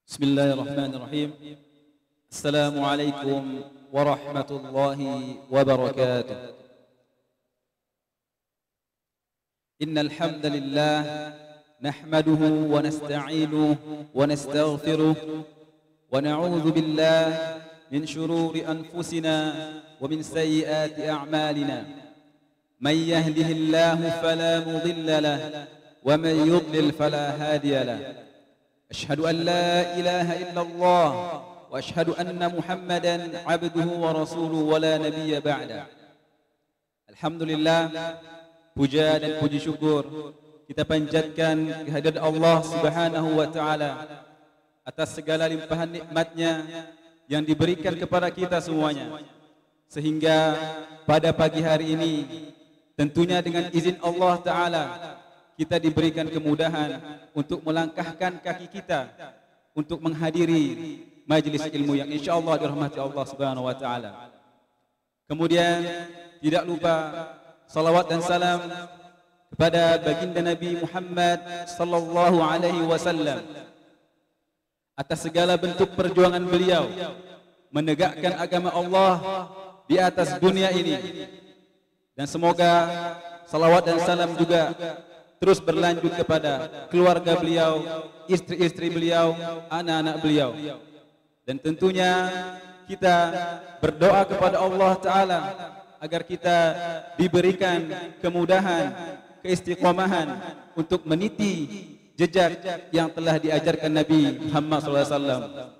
Bismillahirrahmanirrahim. Assalamualaikum warahmatullahi wabarakatuh. Innal hamdalillah nahmaduhu wa nasta'inuhu wa nastaghfiruh wa na'udzu billahi min shururi anfusina wa min sayyiati a'malina. May yahdihillahu fala mudilla lahu wa may yudlil fala hadiya lahu. أشهد أن لا إله إلا الله وأشهد أن محمدا عبده ورسوله ولا نبي بعده. Alhamdulillah, puja dan puji syukur kita panjatkan kehadirat Allah Subhanahu wa taala atas segala limpahan nikmatnya yang diberikan kepada kita semuanya, sehingga pada pagi hari ini tentunya dengan izin Allah taala kita diberikan kemudahan untuk melangkahkan kaki kita untuk menghadiri majelis ilmu yang insyaallah dirahmati Allah Subhanahu wa taala. Kemudian tidak lupa salawat dan salam kepada baginda Nabi Muhammad sallallahu alaihi wasallam atas segala bentuk perjuangan beliau menegakkan agama Allah di atas dunia ini. Dan semoga salawat dan salam juga terus berlanjut kepada keluarga beliau, istri-istri beliau, anak-anak beliau. Dan tentunya kita berdoa kepada Allah Ta'ala agar kita diberikan kemudahan, keistiqomahan untuk meniti jejak yang telah diajarkan Nabi Muhammad SAW.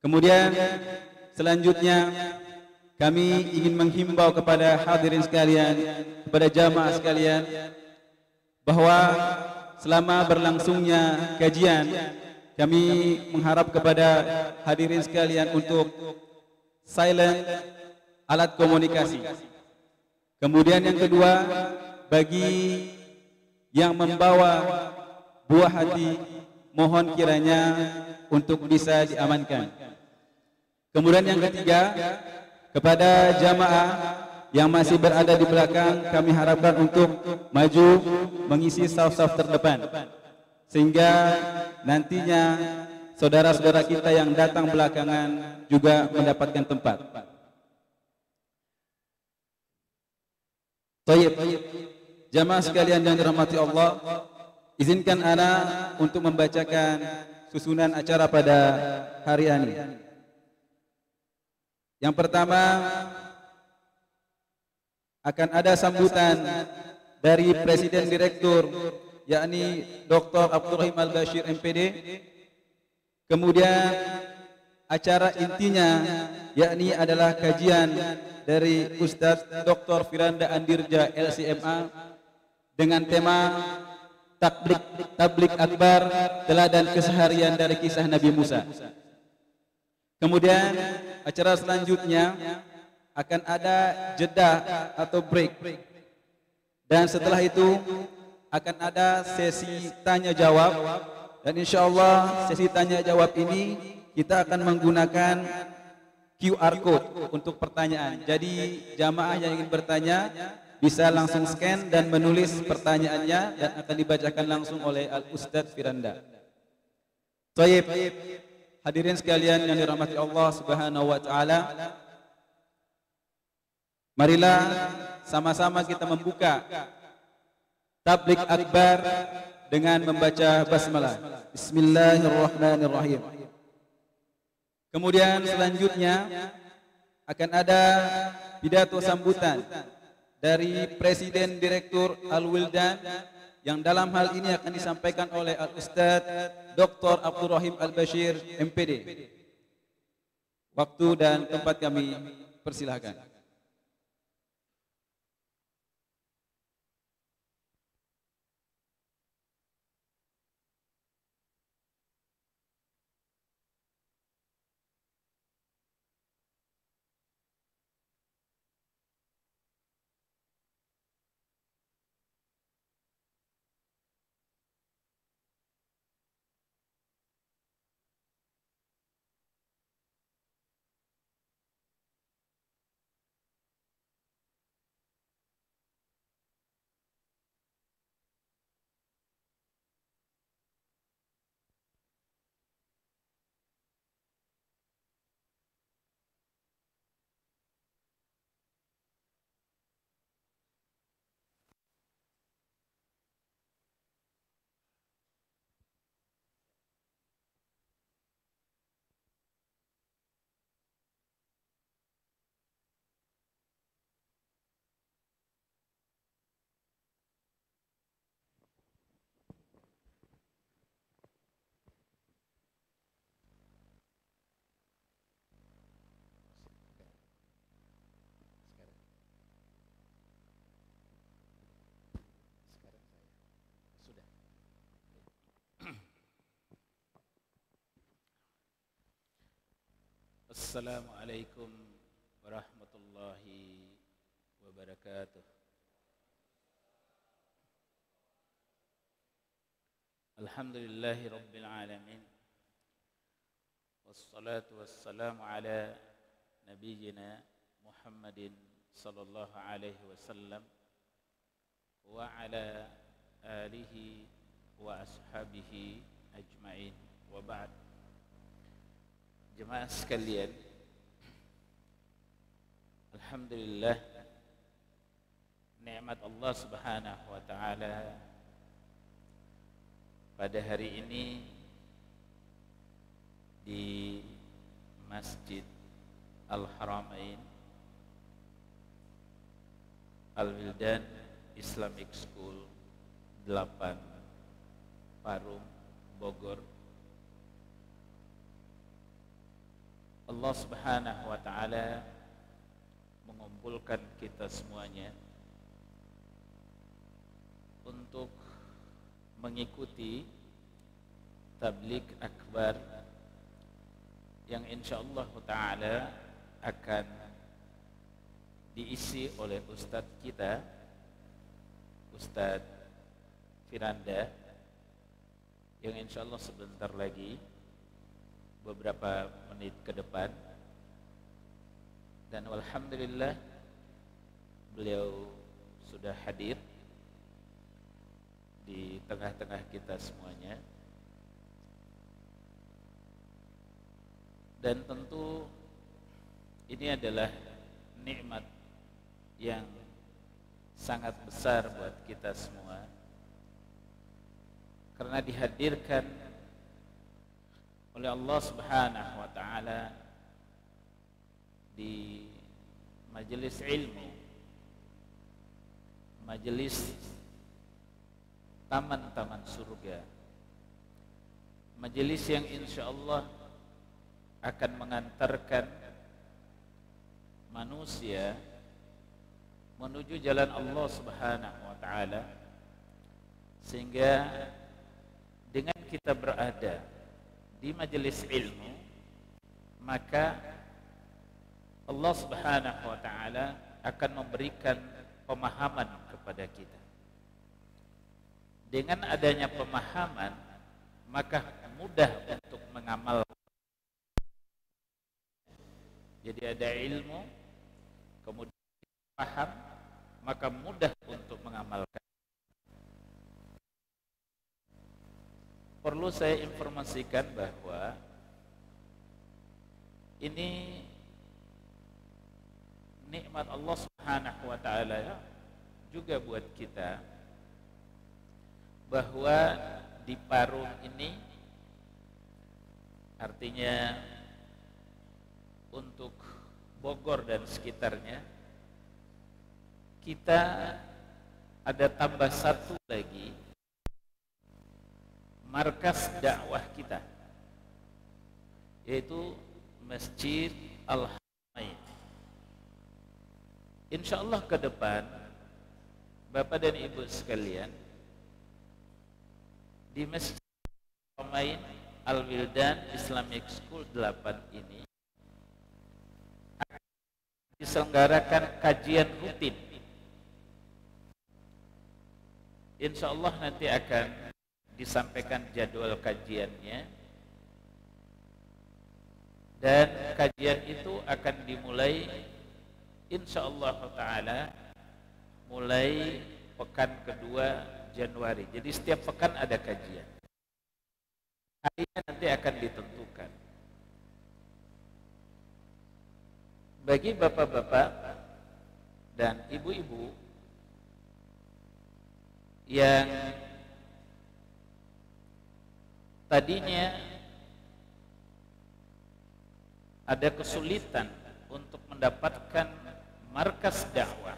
Kemudian selanjutnya kami ingin menghimbau kepada hadirin sekalian, kepada jamaah sekalian, bahwa selama berlangsungnya kajian kami mengharap kepada hadirin sekalian untuk silent alat komunikasi. Kemudian yang kedua, bagi yang membawa buah hati, mohon kiranya untuk bisa diamankan. Kemudian yang ketiga, kepada jamaah yang masih berada di belakang, kami harapkan untuk maju mengisi saf-saf terdepan, sehingga nantinya saudara-saudara kita yang datang belakangan juga mendapatkan tempat. Baik, jamaah sekalian yang dirahmati Allah, izinkan ana untuk membacakan susunan acara pada hari ini. Yang pertama, akan ada sambutan dari Presiden Direktur, yakni Dr. Abdurrahim Al-Bashir MPD. Kemudian acara intinya yakni adalah kajian dari Ustadz Dr. Firanda Andirja LCMA dengan tema Tablik Akbar, Teladan Keseharian dari Kisah Nabi Musa. Kemudian acara selanjutnya akan ada jeda atau break, dan setelah itu akan ada sesi tanya jawab. Dan insyaallah sesi tanya jawab ini kita akan menggunakan QR code untuk pertanyaan. Jadi jamaah yang ingin bertanya bisa langsung scan dan menulis pertanyaannya, dan akan dibacakan langsung oleh Al-Ustadz Firanda. Baik, hadirin sekalian yang dirahmati Allah Subhanahu wa taala, marilah sama-sama kita membuka Tablik Akbar dengan membaca basmalah. Bismillahirrahmanirrahim. Kemudian selanjutnya akan ada pidato sambutan dari Presiden Direktur Al-Wildan, yang dalam hal ini akan disampaikan oleh Al-Ustadz Dr. Abdurrahim Al-Bashir MPD. Waktu dan tempat kami persilahkan. Assalamualaikum warahmatullahi wabarakatuh. Alhamdulillahi rabbil alamin. Wassalatu wassalamu ala nabiyyina Muhammadin sallallahu alaihi wasallam wa ala alihi wa ashabihi ajma'in, wa ba'd. Jemaah sekalian, alhamdulillah, nikmat Allah Subhanahu wa taala pada hari ini di Masjid Al-Haramain Al-Wildan Islamic School 8 Parung, Bogor. Allah Subhanahu wa taala mengumpulkan kita semuanya untuk mengikuti tabligh akbar yang insyaallah taala akan diisi oleh ustadz kita, Ustadz Firanda, yang insyaallah sebentar lagi, beberapa menit ke depan, dan alhamdulillah beliau sudah hadir di tengah-tengah kita semuanya. Dan tentu ini adalah nikmat yang sangat besar buat kita semua, karena dihadirkan oleh Allah Subhanahu wa taala di majelis ilmu, majelis taman-taman surga, majelis yang insyaallah akan mengantarkan manusia menuju jalan Allah Subhanahu wa taala, sehingga dengan kita berada di majelis ilmu, maka Allah Subhanahu wa taala akan memberikan pemahaman kepada kita. Dengan adanya pemahaman, maka mudah untuk mengamalkan. Jadi ada ilmu, kemudian paham, maka mudah untuk mengamalkan. Perlu saya informasikan bahwa ini nikmat Allah Subhanahu wa taala juga buat kita, bahwa di Parung ini, artinya untuk Bogor dan sekitarnya, kita ada tambah satu lagi markas dakwah kita, yaitu Masjid Al-Haramain. Insyaallah ke depan, Bapak dan Ibu sekalian, di Masjid Al-Haramain Al-Wildan Islamic School 8 ini akan diselenggarakan kajian rutin. Insyaallah nanti akan disampaikan jadwal kajiannya, dan kajian itu akan dimulai insyaallah taala mulai pekan kedua Januari. Jadi setiap pekan ada kajian. Harinya nanti akan ditentukan. Bagi bapak-bapak dan ibu-ibu yang tadinya ada kesulitan untuk mendapatkan markas dakwah,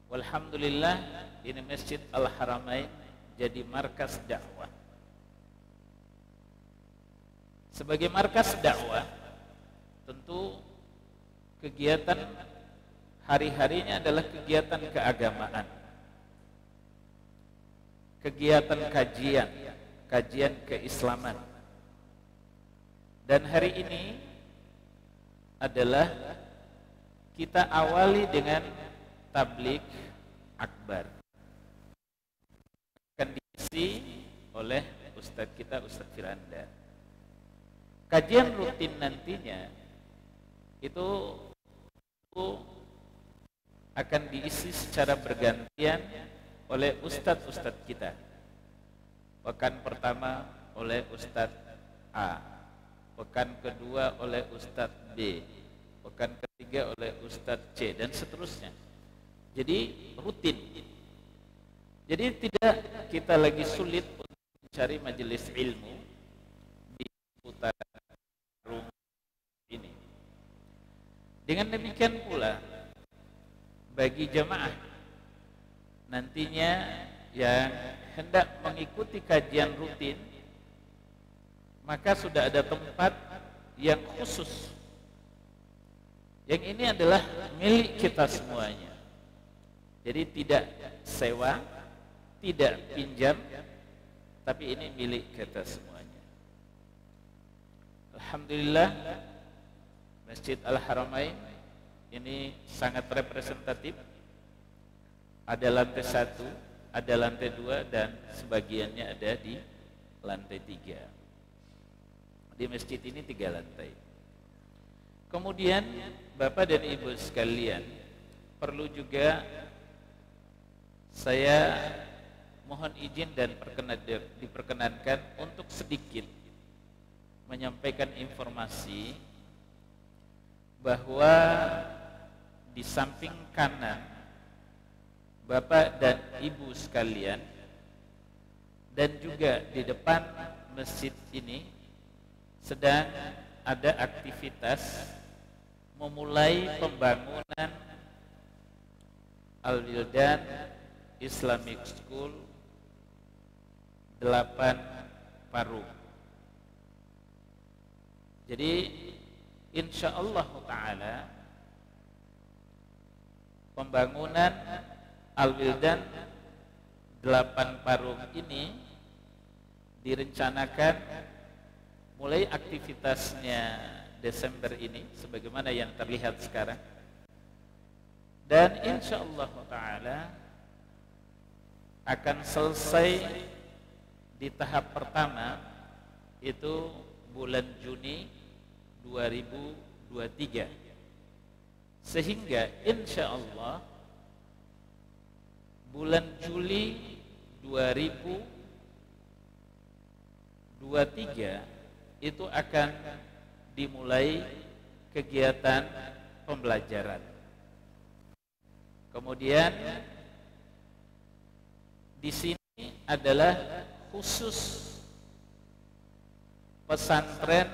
walhamdulillah ini Masjid Al-Haramain jadi markas dakwah. Sebagai markas dakwah, tentu kegiatan hari-harinya adalah kegiatan keagamaan, kegiatan kajian keislaman. Dan hari ini adalah kita awali dengan tablik akbar. Akan diisi oleh Ustadz kita, Ustadz Firanda. Kajian rutin nantinya itu akan diisi secara bergantian oleh Ustadz-Ustadz kita. Pekan pertama oleh Ustadz A, pekan kedua oleh Ustadz B, pekan ketiga oleh Ustadz C, dan seterusnya. Jadi rutin. Jadi tidak kita lagi sulit untuk mencari majelis ilmu di putaran rumah ini. Dengan demikian pula bagi jamaah nantinya yang hendak mengikuti kajian rutin, maka sudah ada tempat yang khusus. Yang ini adalah milik kita semuanya. Jadi tidak sewa, tidak pinjam, tapi ini milik kita semuanya. Alhamdulillah, Masjid Al-Haramain ini sangat representatif. Ada lantai 1, ada lantai 2, dan sebagiannya ada di lantai 3. Di masjid ini 3 lantai. Kemudian Bapak dan Ibu sekalian, perlu juga saya mohon izin dan diperkenankan untuk sedikit menyampaikan informasi bahwa di samping kanan Bapak dan Ibu sekalian dan juga di depan masjid ini sedang ada aktivitas memulai pembangunan Al-Wildan Islamic School 8 Parung. Jadi insyaallah ta'ala pembangunan Al-Wildan 8 Parung ini direncanakan mulai aktivitasnya Desember ini sebagaimana yang terlihat sekarang, dan insyaallah ta'ala akan selesai di tahap pertama itu bulan Juni 2023, sehingga insyaallah bulan Juli 2023 itu akan dimulai kegiatan pembelajaran. Kemudian di sini adalah khusus pesantren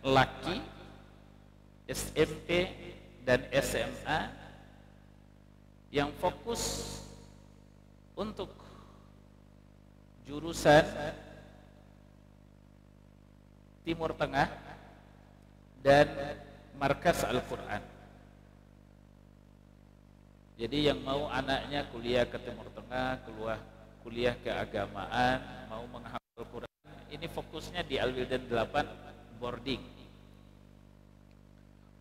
laki, SMP dan SMA yang fokus untuk jurusan Timur Tengah dan Markas Al-Quran. Jadi yang mau anaknya kuliah ke Timur Tengah, kuliah keagamaan, mau menghafal Al-Quran, ini fokusnya di Al-Wildan 8 boarding.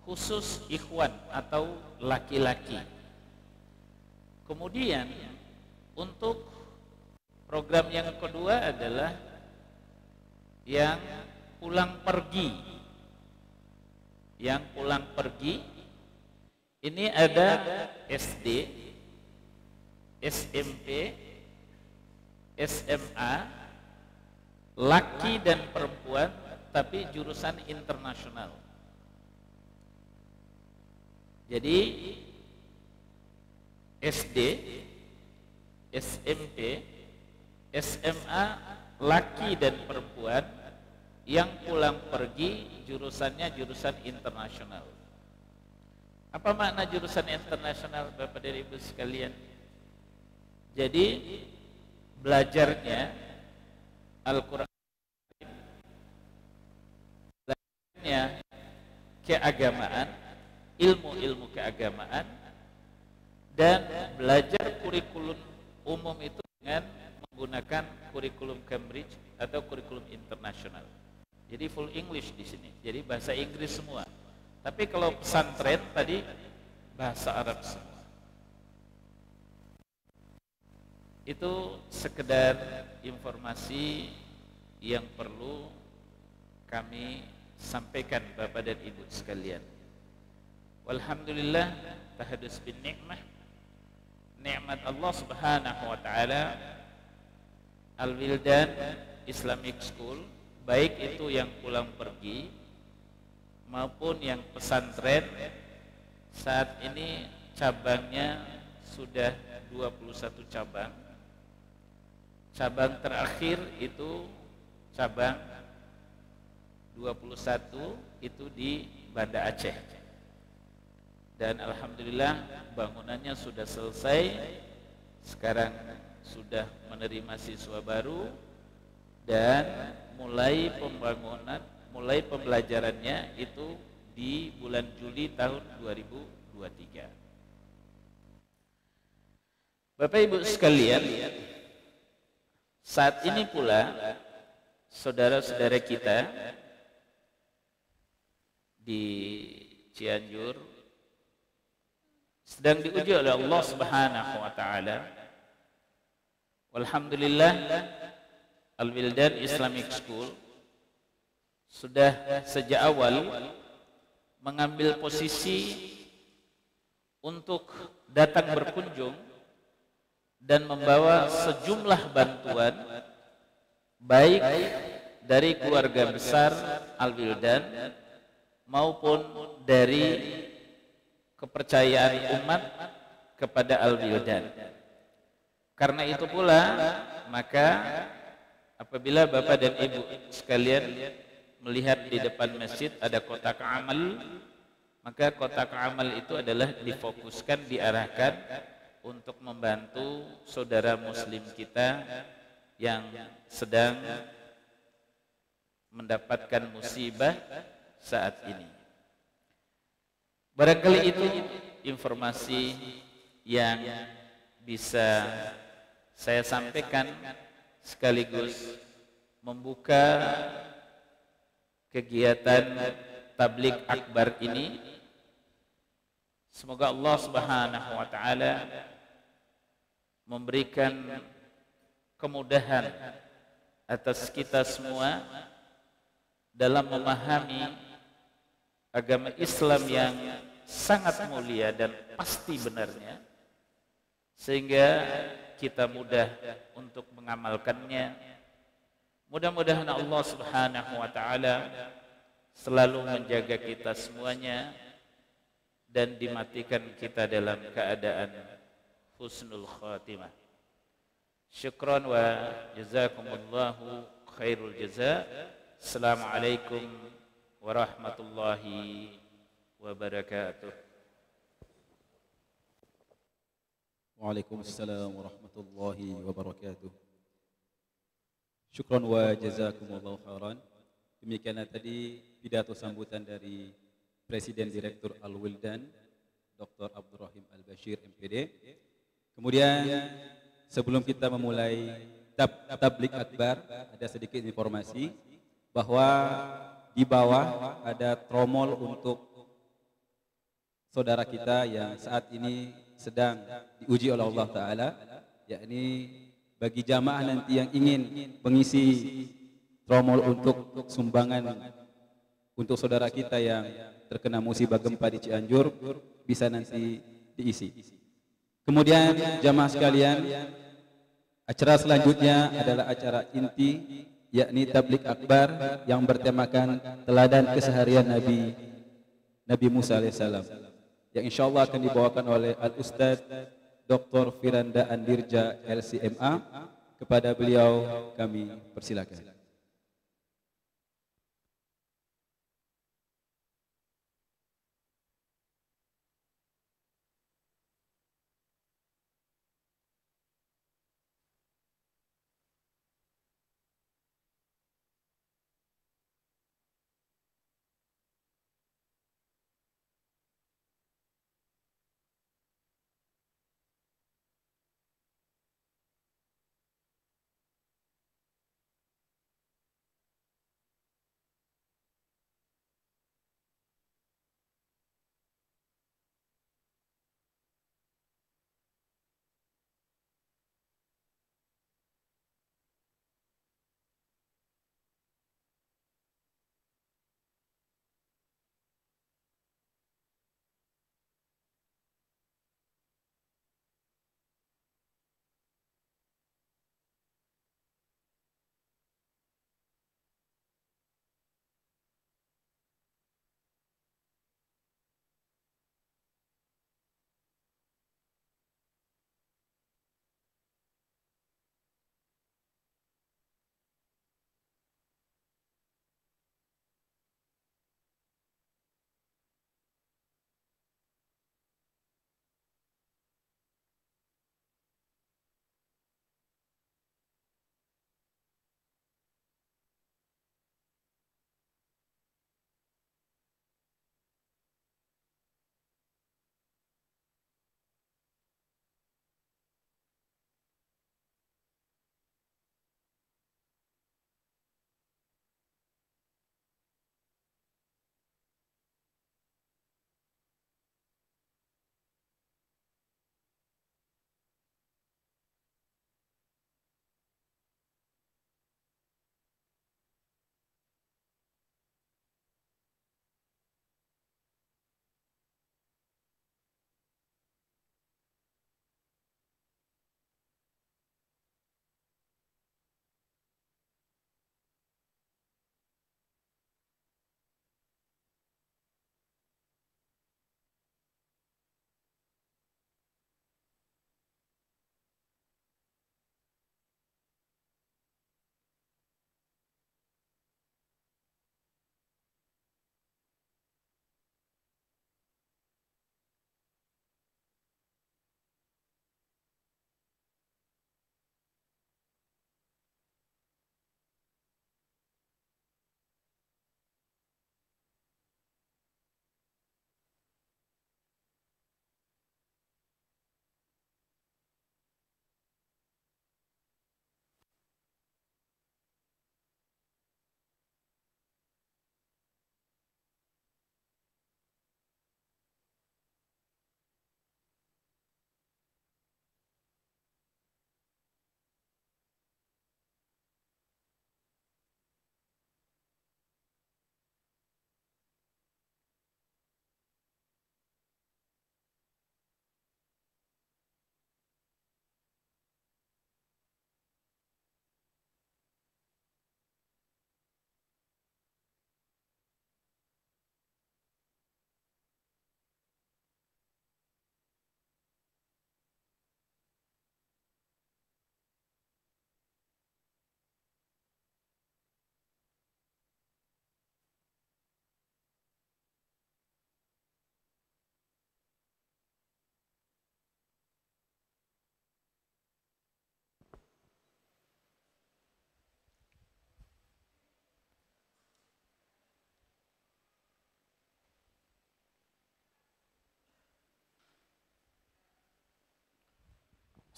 Khusus ikhwan atau laki-laki. Kemudian untuk program yang kedua adalah yang pulang pergi. Yang pulang pergi ini ada SD, SMP, SMA, laki dan perempuan, tapi jurusan internasional. Jadi SD, SMP, SMA, laki dan perempuan yang pulang pergi jurusannya jurusan internasional. Apa makna jurusan internasional Bapak dan Ibu sekalian? Jadi belajarnya Al-Quran, belajarnya keagamaan, ilmu-ilmu keagamaan, dan belajar kurikulum umum itu dengan menggunakan kurikulum Cambridge atau kurikulum internasional. Jadi full English di sini. Jadi bahasa Inggris semua. Tapi kalau pesantren tadi bahasa Arab semua. Itu sekedar informasi yang perlu kami sampaikan Bapak dan Ibu sekalian. Walhamdulillah tahadus bin nikmah, nikmat Allah Subhanahu wa taala. Al-Wildan Islamic School, baik itu yang pulang pergi maupun yang pesantren, saat ini cabangnya sudah 21 cabang. Cabang terakhir itu cabang 21 itu di Banda Aceh. Dan alhamdulillah bangunannya sudah selesai. Sekarang sudah menerima siswa baru dan mulai pembelajarannya itu di bulan Juli tahun 2023. Bapak Ibu sekalian, saat ini pula saudara-saudara kita di Cianjur sedang diuji oleh Allah Subhanahu wa taala. Alhamdulillah Al-Wildan Islamic School sudah sejak awal mengambil posisi untuk datang berkunjung dan membawa sejumlah bantuan baik dari keluarga besar Al-Wildan maupun dari kepercayaan umat kepada Al-Wildan. Karena itu pula maka apabila Bapak dan Ibu sekalian melihat di depan masjid ada kotak amal, maka kotak amal itu adalah difokuskan, diarahkan untuk membantu saudara muslim kita yang sedang mendapatkan musibah saat ini. Barangkali itu informasi yang bisa saya sampaikan sekaligus membuka kegiatan tabligh akbar ini. Semoga Allah Subhanahu wa taala memberikan kemudahan atas kita semua dalam memahami agama Islam yang sangat mulia dan pasti benarnya, sehingga kita mudah untuk mengamalkannya. Mudah-mudahan Allah Subhanahu wa taala selalu menjaga kita semuanya dan dimatikan kita dalam keadaan husnul khatimah. Syukran wa jazakumullahu khairul jazaa. Assalamualaikum warahmatullahi wabarakatuh. Waalaikumsalam warahmatullahi wabarakatuh. Syukran wa jazakumullahu khairan. Demikianlah tadi pidato sambutan dari Presiden Direktur Al-Wildan, Dr. Abdurrahim Al-Bashir, MPD. Kemudian sebelum kita memulai tabligh akbar, ada sedikit informasi bahwa di bawah ada tromol untuk saudara kita yang saat ini sedang diuji oleh Allah Ta'ala, yakni bagi jamaah nanti yang ingin mengisi tromol untuk sumbangan untuk saudara kita yang terkena musibah gempa di Cianjur, bisa nanti diisi. Kemudian jamaah sekalian, acara selanjutnya adalah acara inti, yakni tabligh akbar yang bertemakan teladan keseharian Nabi Musa alaihissalam, yang insyaallah akan dibawakan oleh Al-Ustaz Dr. Firanda Andirja LCMA. Kepada beliau kami persilakan.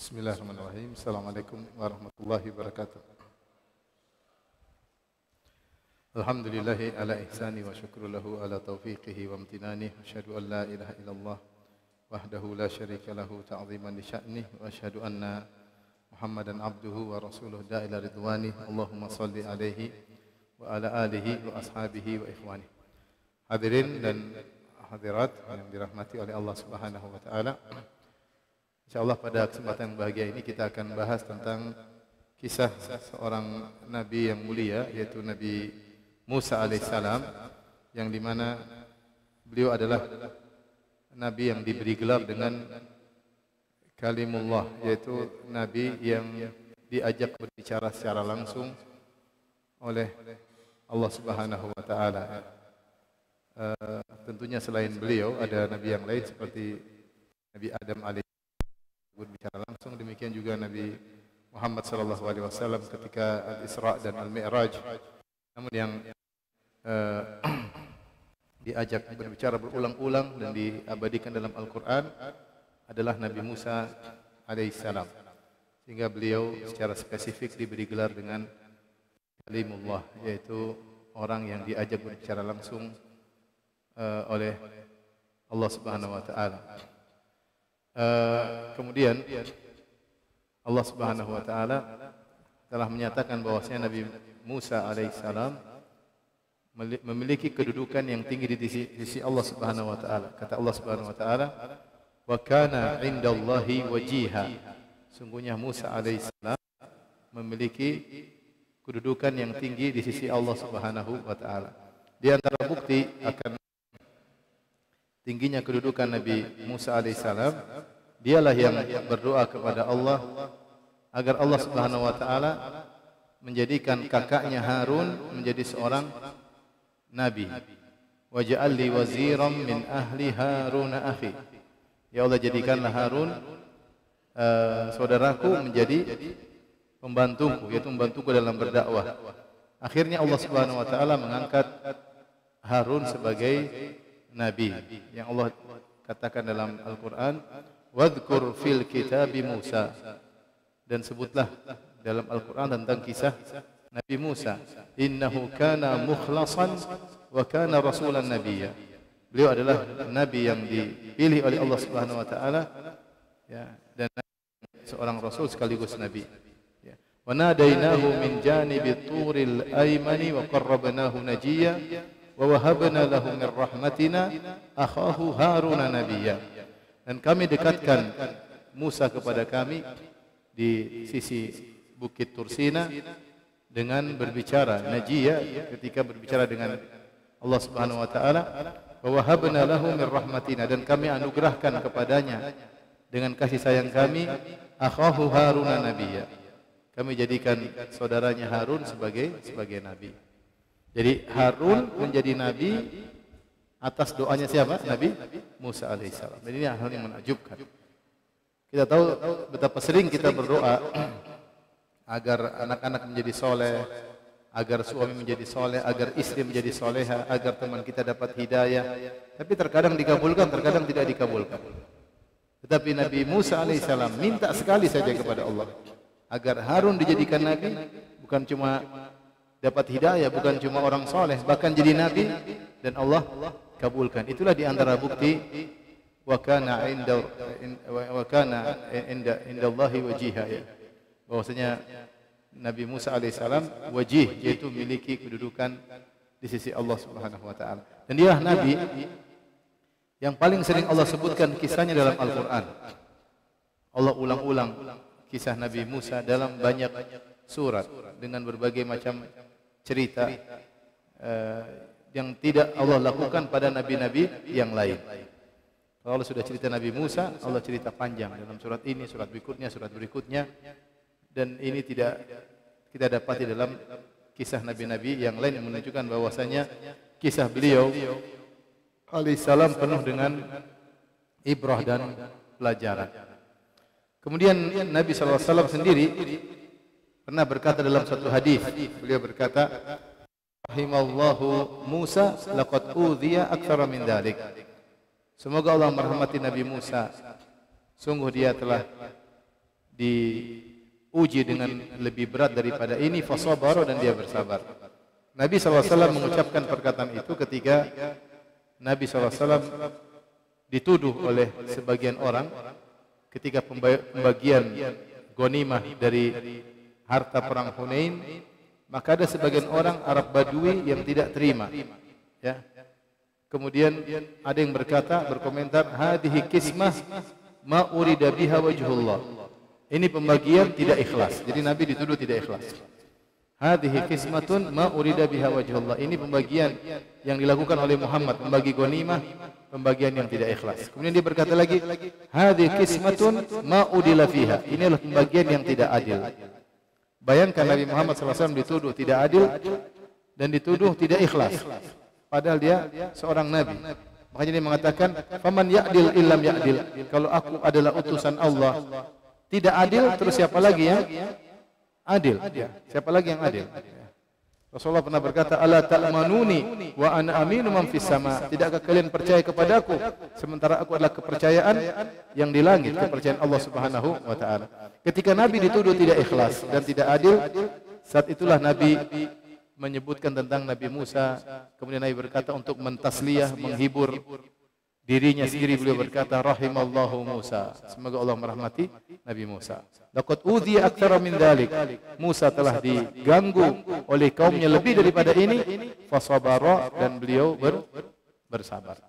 Bismillahirrahmanirrahim. Assalamualaikum warahmatullahi wabarakatuh. Alhamdulillahi ala ihsani wa syukru lahu ala taufiqihi wa amtinani. Asyhadu an la ilaha illallah wahdahu la syarika lahu ta'ziman li sya'nih wa asyhadu anna Muhammadan abduhu wa rasuluhu da'ila ridwani. Allahumma salli alaihi wa ala alihi wa ashabihi wa ikhwani. Hadirin dan hadirat yang dirahmati oleh Allah Subhanahu wa taala. Insyaallah pada kesempatan yang bahagia ini kita akan bahas tentang kisah seorang nabi yang mulia, yaitu Nabi Musa alaihissalam, yang dimana beliau adalah nabi yang diberi gelar dengan Kalimullah, yaitu nabi yang diajak berbicara secara langsung oleh Allah Subhanahu wa taala. Tentunya selain beliau ada nabi yang lain seperti Nabi Adam alaihissalam berbicara langsung, demikian juga Nabi Muhammad sallallahu alaihi wasallam ketika Al-Isra dan Al-Mi'raj. Namun yang diajak berbicara berulang-ulang dan diabadikan dalam Al-Qur'an adalah Nabi Musa alaihissalam. Sehingga beliau secara spesifik diberi gelar dengan Kalimullah, yaitu orang yang diajak berbicara langsung oleh Allah Subhanahu wa taala. Kemudian Allah Subhanahu wa taala telah menyatakan bahwasanya Nabi Musa alaihissalam memiliki kedudukan yang tinggi di sisi Allah Subhanahu wa taala. Kata Allah Subhanahu wa taala, "Wa kana 'indallahi wajiha." Sungguhnya Musa alaihissalam memiliki kedudukan yang tinggi di sisi Allah Subhanahu wa taala. Di antara bukti akan tingginya kedudukan Nabi Musa alaihissalam, dialah yang berdoa kepada Allah agar Allah Subhanahu wa taala menjadikan kakaknya Harun menjadi seorang nabi. Waj'al li waziran min ahli Harun akhi. Ya Allah, jadikanlah Harun saudaraku menjadi pembantuku, yaitu membantuku dalam berdakwah. Akhirnya Allah Subhanahu wa taala mengangkat Harun sebagai nabi, yang Allah katakan dalam Al-Quran, wadhkur fil kitabi Musa, dan sebutlah dalam Al-Quran tentang kisah Nabi Musa, innahu kana mukhlasan wa kana rasulan nabiyya. Beliau adalah nabi yang dipilih oleh Allah Subhanahu wa taala, ya, dan seorang rasul sekaligus nabi. Ya. Wa nadainahu min janibi turil aymani wa qarrabnahu najiyya wa wahabna lahu min rahmatina akhahu Haruna nabiyya. Dan kami dekatkan Musa kepada kami di sisi Bukit Tursina dengan berbicara najiyya, ketika berbicara dengan Allah Subhanahu wa taala, wa wahabna lahu min rahmatina, dan kami anugerahkan kepadanya dengan kasih sayang kami akhahu Haruna nabiyya. Kami jadikan saudaranya Harun sebagai nabi. Jadi Harun menjadi nabi atas doanya siapa? Nabi Musa alaihissalam. Dan ini hal yang menakjubkan. Kita tahu betapa sering kita berdoa agar anak-anak menjadi soleh, agar suami menjadi soleh, agar istri menjadi soleha, agar teman kita dapat hidayah. Tapi terkadang dikabulkan, terkadang tidak dikabulkan. Tetapi Nabi Musa alaihissalam minta sekali saja kepada Allah agar Harun dijadikan nabi, bukan cuma dapat hidayah, bukan cuma orang soleh, bahkan jadi nabi, dan Allah kabulkan. Itulah di antara bukti wa kana indallahi wajiha, ya, bahwasanya Nabi Musa alaihissalam wajih, yaitu memiliki kedudukan di sisi Allah Subhanahu wa taala. Dan dia nabi yang paling sering Allah sebutkan kisahnya dalam Al-Qur'an. Allah ulang-ulang kisah Nabi Musa dalam banyak surat dengan berbagai macam cerita yang tidak Allah lakukan pada nabi-nabi yang lain. Kalau Allah sudah cerita Nabi Musa, Allah cerita panjang dalam surat ini, surat berikutnya, dan ini tidak kita dapati dalam kisah nabi-nabi yang lain, yang menunjukkan bahwasanya kisah beliau alaihissalam penuh dengan ibrah dan pelajaran. Kemudian Nabi SAW sendiri pernah berkata dalam satu hadis, beliau berkata, rahimallahu Musa laqad udhiya aktsara min dzalik. Semoga Allah merahmati Nabi Musa, sungguh dia telah diuji dengan lebih berat daripada ini, fasabara, dan dia bersabar. Nabi SAW mengucapkan perkataan itu ketika Nabi SAW dituduh oleh sebagian orang ketika pembagian ghanimah dari harta perang Hunain, maka ada sebagian orang Arab Badui yang tidak terima. Ya. Kemudian ada yang berkomentar, hadhihi qismah ma urida biha wajhullah. Ini pembagian tidak ikhlas. Jadi Nabi dituduh tidak ikhlas. Hadhihi qismatun ma urida biha wajhullah. Ini pembagian yang dilakukan oleh Muhammad, membagi ghanimah, pembagian yang tidak ikhlas. Kemudian dia berkata lagi, hadhihi qismatun ma udila fiha. Ini adalah pembagian yang tidak adil. Bayangkan Nabi Muhammad SAW dituduh tidak adil dan dituduh tidak ikhlas. Padahal dia seorang nabi. Makanya dia mengatakan, faman ya'dil illam ya'dil. Kalau aku adalah utusan Allah, tidak adil, terus siapa lagi yang adil? Siapa lagi yang adil? Rasulullah pernah berkata, ala ta'manuni wa ana aminu man fis sama. Tidakkah kalian percaya kepadaku sementara aku adalah kepercayaan yang di langit, kepercayaan Allah Subhanahu wa taala. Ketika Nabi dituduh tidak ikhlas dan tidak adil, saat itulah Nabi menyebutkan tentang Nabi Musa. Kemudian Nabi berkata untuk mentasliyah, menghibur dirinya sendiri, beliau berkata, rahimallahu Musa. Semoga Allah merahmati Nabi Musa. Laqad udhiya aktsara min dzalik. Musa telah diganggu oleh kaumnya lebih daripada ini, fasabara, dan beliau bersabar.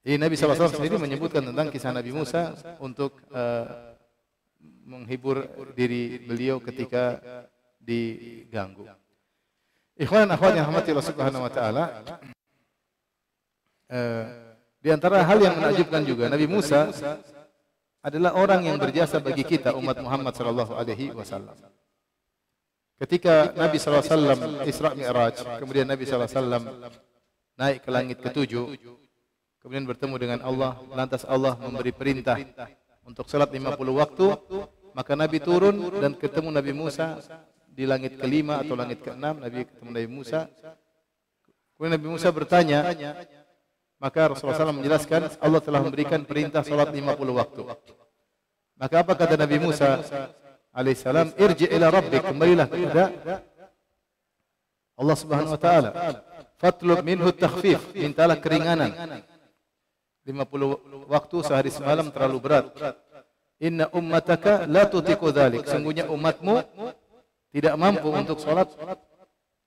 Jadi Nabi SAW sendiri menyebutkan tentang kisah Nabi Musa untuk menghibur diri beliau ketika diganggu. Ikhwan dan akhwat yang rahmati Allah Subhanahu wa taala, di antara hal yang menakjubkan juga, Nabi Musa adalah orang yang berjasa bagi kita umat Muhammad sallallahu alaihi wasallam. Ketika Nabi sallallahu alaihi wasallam Isra Mi'raj, kemudian Nabi sallallahu alaihi wasallam naik ke langit ketujuh, kemudian bertemu dengan Allah, lantas Allah memberi perintah untuk salat 50 waktu, maka Nabi turun dan ketemu Nabi Musa di langit kelima atau langit keenam. Nabi ketemu Nabi Musa. Kemudian Nabi Musa bertanya, maka Rasulullah SAW menjelaskan Allah telah memberikan perintah salat 50 waktu. Maka apa kata Nabi Musa alaihissalam? Irji ila rabbik, kembalilah kepada Allah Subhanahu wa taala. Fatlub minhu takhfif, mintalah keringanan. 50 waktu sehari semalam terlalu berat. Inna ummataka la tutiqu dzalik, sungguhnya umatmu tidak mampu untuk sholat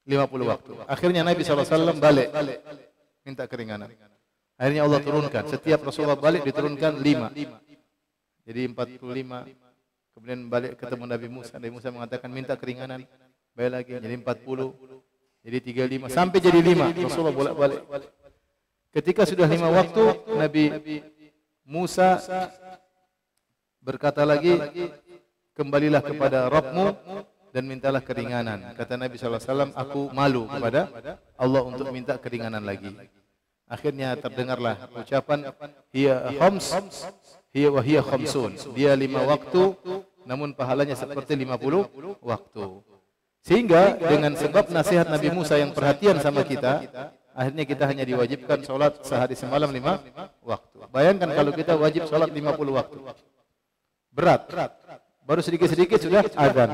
50 waktu. Akhirnya Nabi SAW balik, minta keringanan. Akhirnya Allah turunkan. Setiap Rasulullah balik diturunkan 5. Jadi 45. Kemudian balik ketemu Nabi Musa. Nabi Musa mengatakan minta keringanan. Balik lagi jadi 40. Jadi 35. Sampai jadi 5. Rasulullah bolak-balik. Ketika sudah 5 waktu, Nabi Musa berkata lagi, kembalilah kepada Rabbmu dan mintalah keringanan. Kata Nabi SAW, aku malu kepada Allah untuk minta keringanan lagi. Akhirnya terdengarlah ucapan, hiya khams, hiya wa hiya khamsun. Dia 5 waktu, namun pahalanya seperti 50 waktu. Sehingga dengan sebab nasihat Nabi Musa yang perhatian sama kita, akhirnya kita hanya diwajibkan sholat sehari semalam 5 waktu. Bayangkan kalau kita wajib sholat 50 waktu. Berat. Baru sedikit-sedikit sudah azan.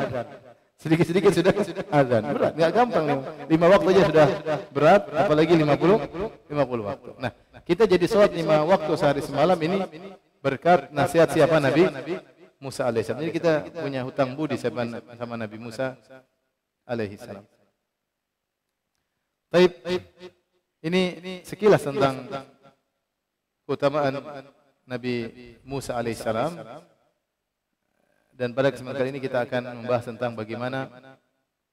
Sedikit-sedikit sudah azan. Berat, enggak gampang. 5 waktu aja sudah berat, apalagi 50 waktu. Nah, kita jadi sholat 5 waktu sehari semalam ini berkat nasihat siapa? Nabi Musa alaihissalam. Jadi kita punya hutang budi sama Nabi Musa alaihissalam. Baik, ini sekilas tentang keutamaan Nabi Musa alaihissalam. Dan pada kesempatan kali ini kita akan membahas tentang bagaimana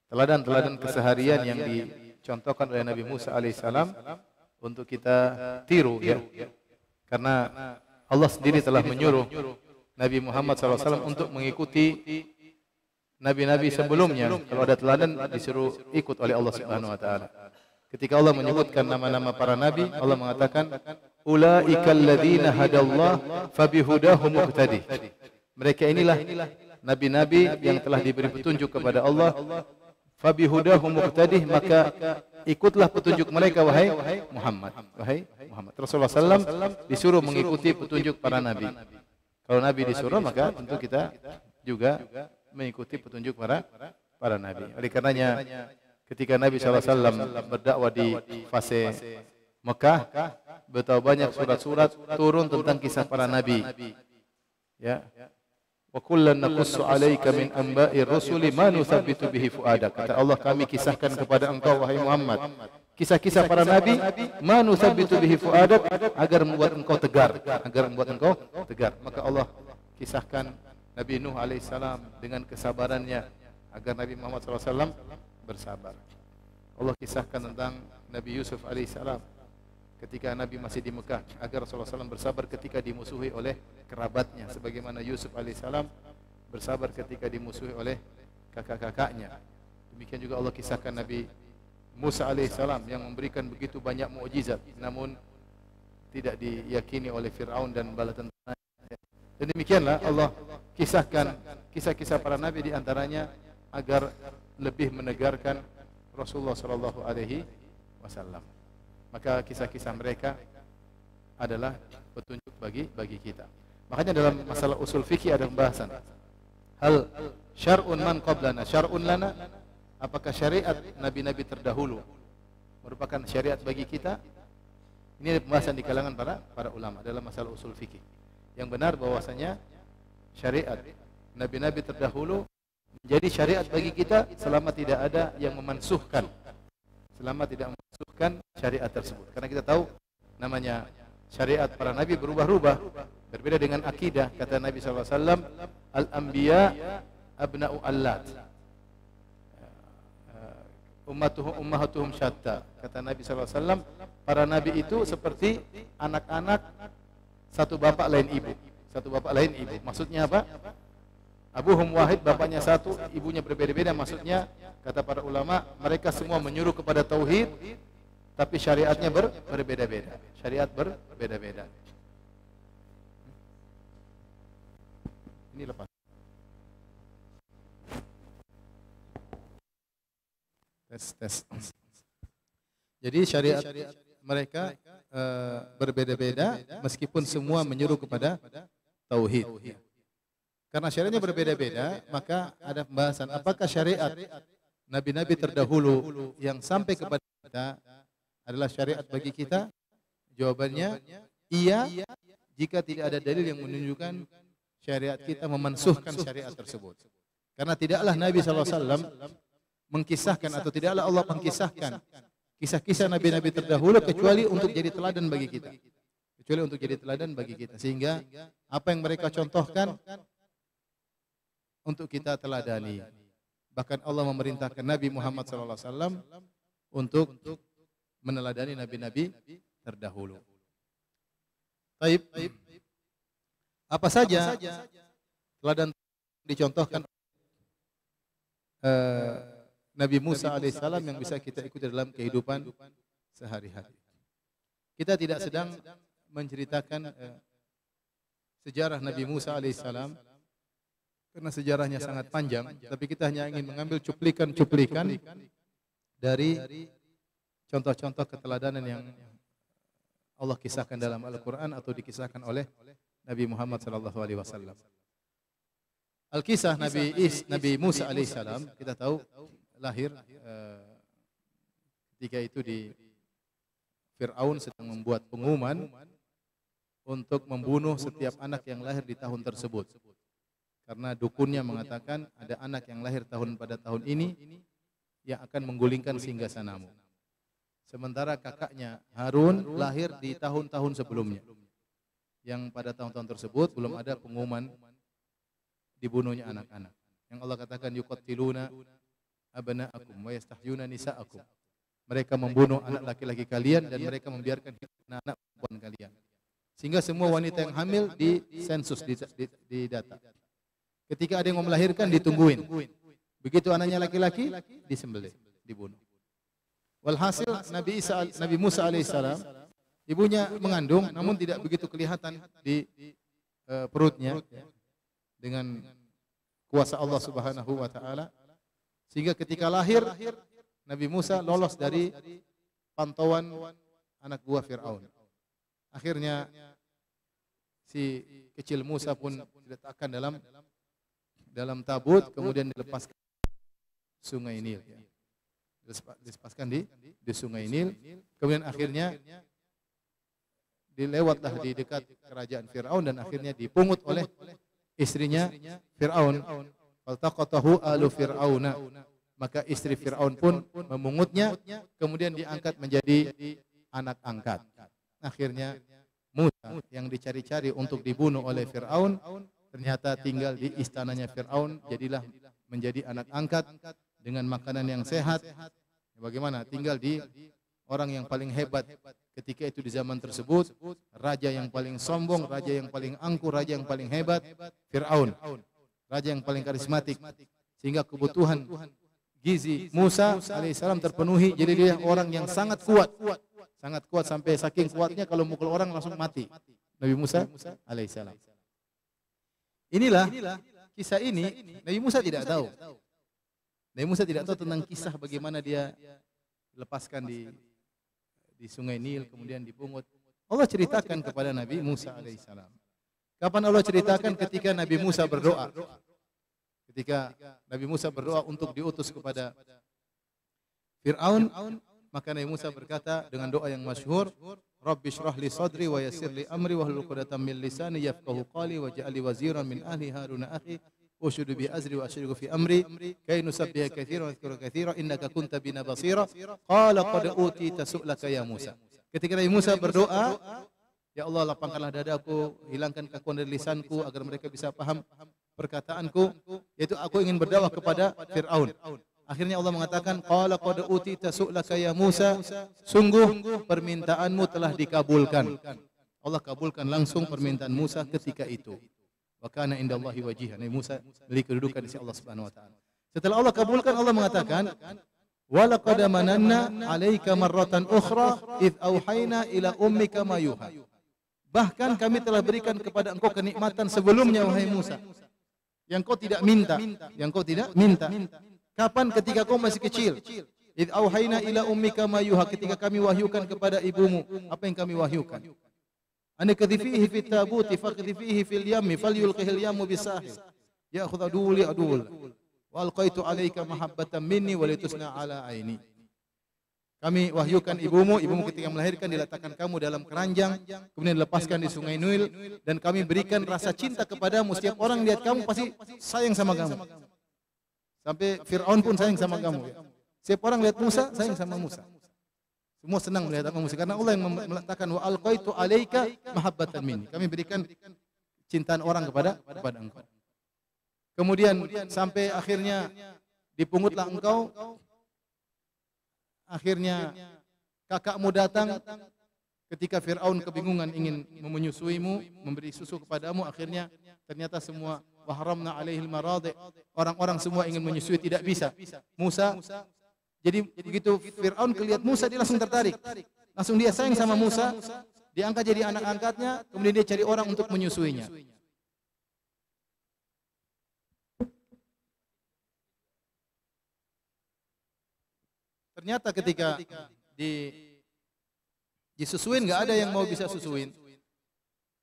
teladan-teladan keseharian yang dicontohkan oleh Nabi Musa alaihissalam untuk kita tiru, ya. Karena Allah sendiri telah menyuruh Nabi Muhammad SAW untuk mengikuti nabi-nabi sebelumnya. Kalau ada teladan disuruh ikut oleh Allah Subhanahu wa taala. Ketika Allah menyebutkan nama-nama para nabi, Allah mengatakan ulaikal ladzina hadallah fabihudahu muqtadi. Mereka inilah nabi-nabi yang telah diberi petunjuk kepada Allah. Fabihudahu muqtadih, maka ikutlah petunjuk mereka wahai Muhammad. Wahai Muhammad. Rasulullah SAW disuruh mengikuti petunjuk para nabi. Kalau Nabi disuruh maka tentu kita juga mengikuti petunjuk para Nabi. Oleh karenanya ketika Nabi SAW berdakwah di fase Mekah, betapa banyak surat-surat turun tentang kisah para Nabi. Ya. Wa kullan naqussu 'alaika min anba'ir rusuli ma nuthabbitu bihi fu'adak. Kata Allah, kami kisahkan kepada engkau wahai Muhammad kisah-kisah para nabi, ma nuthabbitu bihi fu'adak, agar membuat engkau tegar, Maka Allah kisahkan Nabi Nuh alaihissalam dengan kesabarannya agar Nabi Muhammad SAW bersabar. Allah kisahkan tentang Nabi Yusuf alaihissalam ketika Nabi masih di Mekah agar Rasulullah SAW bersabar ketika dimusuhi oleh kerabatnya, sebagaimana Yusuf alaihissalam bersabar ketika dimusuhi oleh kakak-kakaknya. Demikian juga Allah kisahkan Nabi Musa alaihissalam yang memberikan begitu banyak mukjizat namun tidak diyakini oleh Fir'aun dan bala tentaranya. Dan demikianlah Allah kisahkan kisah-kisah para nabi di antaranya agar lebih menegarkan Rasulullah sallallahu alaihi wasallam. Maka kisah-kisah mereka adalah petunjuk bagi kita. Makanya dalam masalah usul fikih ada pembahasan. Hal syar'un man qablana syar'un lana? Apakah syariat nabi-nabi terdahulu merupakan syariat bagi kita? Ini ada pembahasan di kalangan para ulama dalam masalah usul fikih. Yang benar bahwasanya syariat nabi-nabi terdahulu menjadi syariat bagi kita selama tidak ada yang memansuhkan, syariat tersebut. Karena kita tahu namanya syariat para nabi berubah-ubah, berbeda dengan akidah. Kata Nabi SAW, al-anbiya abna'u allat, ummahatuhum syatta. Kata Nabi SAW, para nabi itu seperti anak-anak satu bapak lain ibu. Maksudnya apa? Abuhum wahid, bapaknya satu, ibunya berbeda-beda. Maksudnya kata para ulama, mereka semua menyuruh kepada tauhid, tapi syariatnya berbeda-beda. Ini lepas. Tes. Jadi syariat mereka berbeda-beda meskipun semua menyuruh kepada tauhid. Karena syariatnya berbeda-beda, maka ada pembahasan apakah syariat nabi-nabi terdahulu yang sampai kepada kita adalah syariat bagi kita? Jawabannya iya, jika tidak ada dalil yang menunjukkan syariat kita memansuhkan syariat tersebut. Karena tidaklah Nabi SAW mengkisahkan atau tidaklah Allah mengkisahkan kisah-kisah nabi-nabi terdahulu kecuali untuk jadi teladan bagi kita. Sehingga apa yang mereka contohkan untuk kita teladani. Bahkan Allah memerintahkan Nabi Muhammad SAW untuk meneladani nabi-nabi terdahulu. Taib. Apa saja teladan dicontohkan Nabi Musa alaihissalam yang bisa kita ikuti dalam kehidupan sehari-hari. Kita tidak sedang menceritakan sejarah Nabi Musa alaihissalam karena sejarahnya sangat panjang, tapi kita hanya ingin mengambil cuplikan-cuplikan dari contoh-contoh keteladanan yang Allah kisahkan dalam Al-Quran atau dikisahkan oleh Nabi Muhammad SAW. Al-kisah Nabi Musa alaihissalam, kita tahu lahir ketika itu di Fir'aun sedang membuat pengumuman untuk membunuh setiap anak yang lahir di tahun tersebut. Karena dukunnya mengatakan ada anak yang lahir pada tahun ini yang akan menggulingkan singgasanamu. Sementara kakaknya Harun lahir di tahun-tahun sebelumnya. Yang pada tahun-tahun tersebut belum ada pengumuman dibunuhnya anak-anak. Yang Allah katakan yuqattiluna abna'akum wa yastahyuna nisa'akum. Mereka membunuh anak laki-laki kalian dan mereka membiarkan anak perempuan kalian. Sehingga semua wanita yang hamil di sensus, di data. Ketika ada yang mau melahirkan ditungguin. Begitu anaknya laki-laki disembelih, dibunuh. Walhasil Nabi Musa alaihissalam ibunya mengandung namun tidak begitu kelihatan di perutnya dengan kuasa Allah Subhanahu wa taala. Sehingga ketika lahir Nabi Musa lolos dari pantauan anak buah Fir'aun. Akhirnya si kecil Musa pun diletakkan dalam tabut, kemudian dilepaskan Sungai Nil. Dilepaskan di Sungai Nil, kemudian akhirnya dilewatlah di dekat kerajaan Fir'aun dan akhirnya dipungut oleh istrinya Fir'aun. Faltaqatahu alu Fir'auna. Maka istri Fir'aun pun memungutnya, kemudian diangkat menjadi anak angkat. Akhirnya Musa yang dicari-cari untuk dibunuh oleh Fir'aun ternyata tinggal di istananya Fir'aun, jadilah menjadi anak angkat dengan makanan yang sehat. Bagaimana? Tinggal di orang yang paling hebat ketika itu di zaman tersebut, raja yang paling sombong, raja yang paling angkuh, raja yang paling hebat, Fir'aun. Raja yang paling karismatik, sehingga kebutuhan gizi Musa alaihissalam terpenuhi. Jadi dia orang yang sangat kuat sampai saking kuatnya kalau mukul orang langsung mati. Nabi Musa alaihissalam. Inilah kisah ini. Nabi Musa tidak tahu. Nabi Musa tidak tahu tentang kisah bagaimana dia dilepaskan di Sungai Nil, kemudian dipungut. Allah ceritakan kepada Nabi Musa alaihissalam. Kapan Allah ceritakan? Ketika Nabi Musa berdoa. Ketika Nabi Musa berdoa untuk diutus kepada Fir'aun, maka Nabi Musa berkata dengan doa yang masyhur, Rabbi shrah li sadri wa yassir li amri wahlul 'uqdatam min lisani yafqahu qawli waj'al li waziran min ahli Harun akhi ushdud bi azri wa ashriku fi amri kay nusabbiha katsiran wa nadhkuruka katsiran innaka kunta bina basira qala qad utita su'laka ya Musa. Ketika Nabi Musa berdoa, ya Allah, lapangkanlah dadaku, hilangkan kakuan dari lisanku agar mereka bisa paham perkataanku, yaitu aku ingin berdakwah kepada Fir'aun. Akhirnya Allah mengatakan, qala qad utita su'laka ya Musa, sungguh permintaanmu telah dikabulkan. Allah kabulkan langsung permintaan Musa ketika itu. Wa kana indallahi wajihan. Nabi Musa memiliki kedudukan di sisi Allah Subhanahu wa taala. Setelah Allah kabulkan, Allah mengatakan, wa laqad mananna 'alaika marratan ukhra id auhayna ila ummika ma yuha. Bahkan kami telah berikan kepada engkau kenikmatan sebelumnya, wahai Musa, yang kau tidak minta, Kapan? Ketika kau masih kecil. Id auhayna ila ummika ma yuha, ketika kami wahyukan kepada ibumu apa yang kami wahyukan. Anakadhifihi fit tabuti faqdhifihi fil yammi falyulqihil yammu bisahil. Ya'khudh aduwwi aduwwul. Wa alqaitu 'alaika mahabbatan minni wa litusna 'ala 'aini. Kami wahyukan ibumu ketika melahirkan diletakkan kamu dalam keranjang, kemudian dilepaskan di Sungai Nil, dan kami berikan rasa cinta kepadamu. Setiap orang lihat kamu pasti sayang sama kamu. Sampai Fir'aun pun sayang sama kamu. Setiap orang lihat Musa sayang sama Musa. Semua senang melihat Musa karena Allah yang meletakkan wa alqaitu 'alaika mahabbatan minni. Kami berikan cintaan orang kepada engkau. Kemudian sampai akhirnya dipungutlah engkau. Akhirnya kakakmu datang ketika Fir'aun kebingungan ingin menyusuimu, memberi susu kepadamu. Akhirnya ternyata semua wahramna alaihil maradi, orang-orang semua ingin menyusui, tidak bisa. Musa, jadi begitu Fir'aun kelihat Musa, dia langsung tertarik. Langsung dia sayang sama Musa, diangkat jadi anak angkatnya, kemudian dia cari orang untuk menyusuinya. Ternyata ketika disusuin, nggak ada yang mau bisa susuin.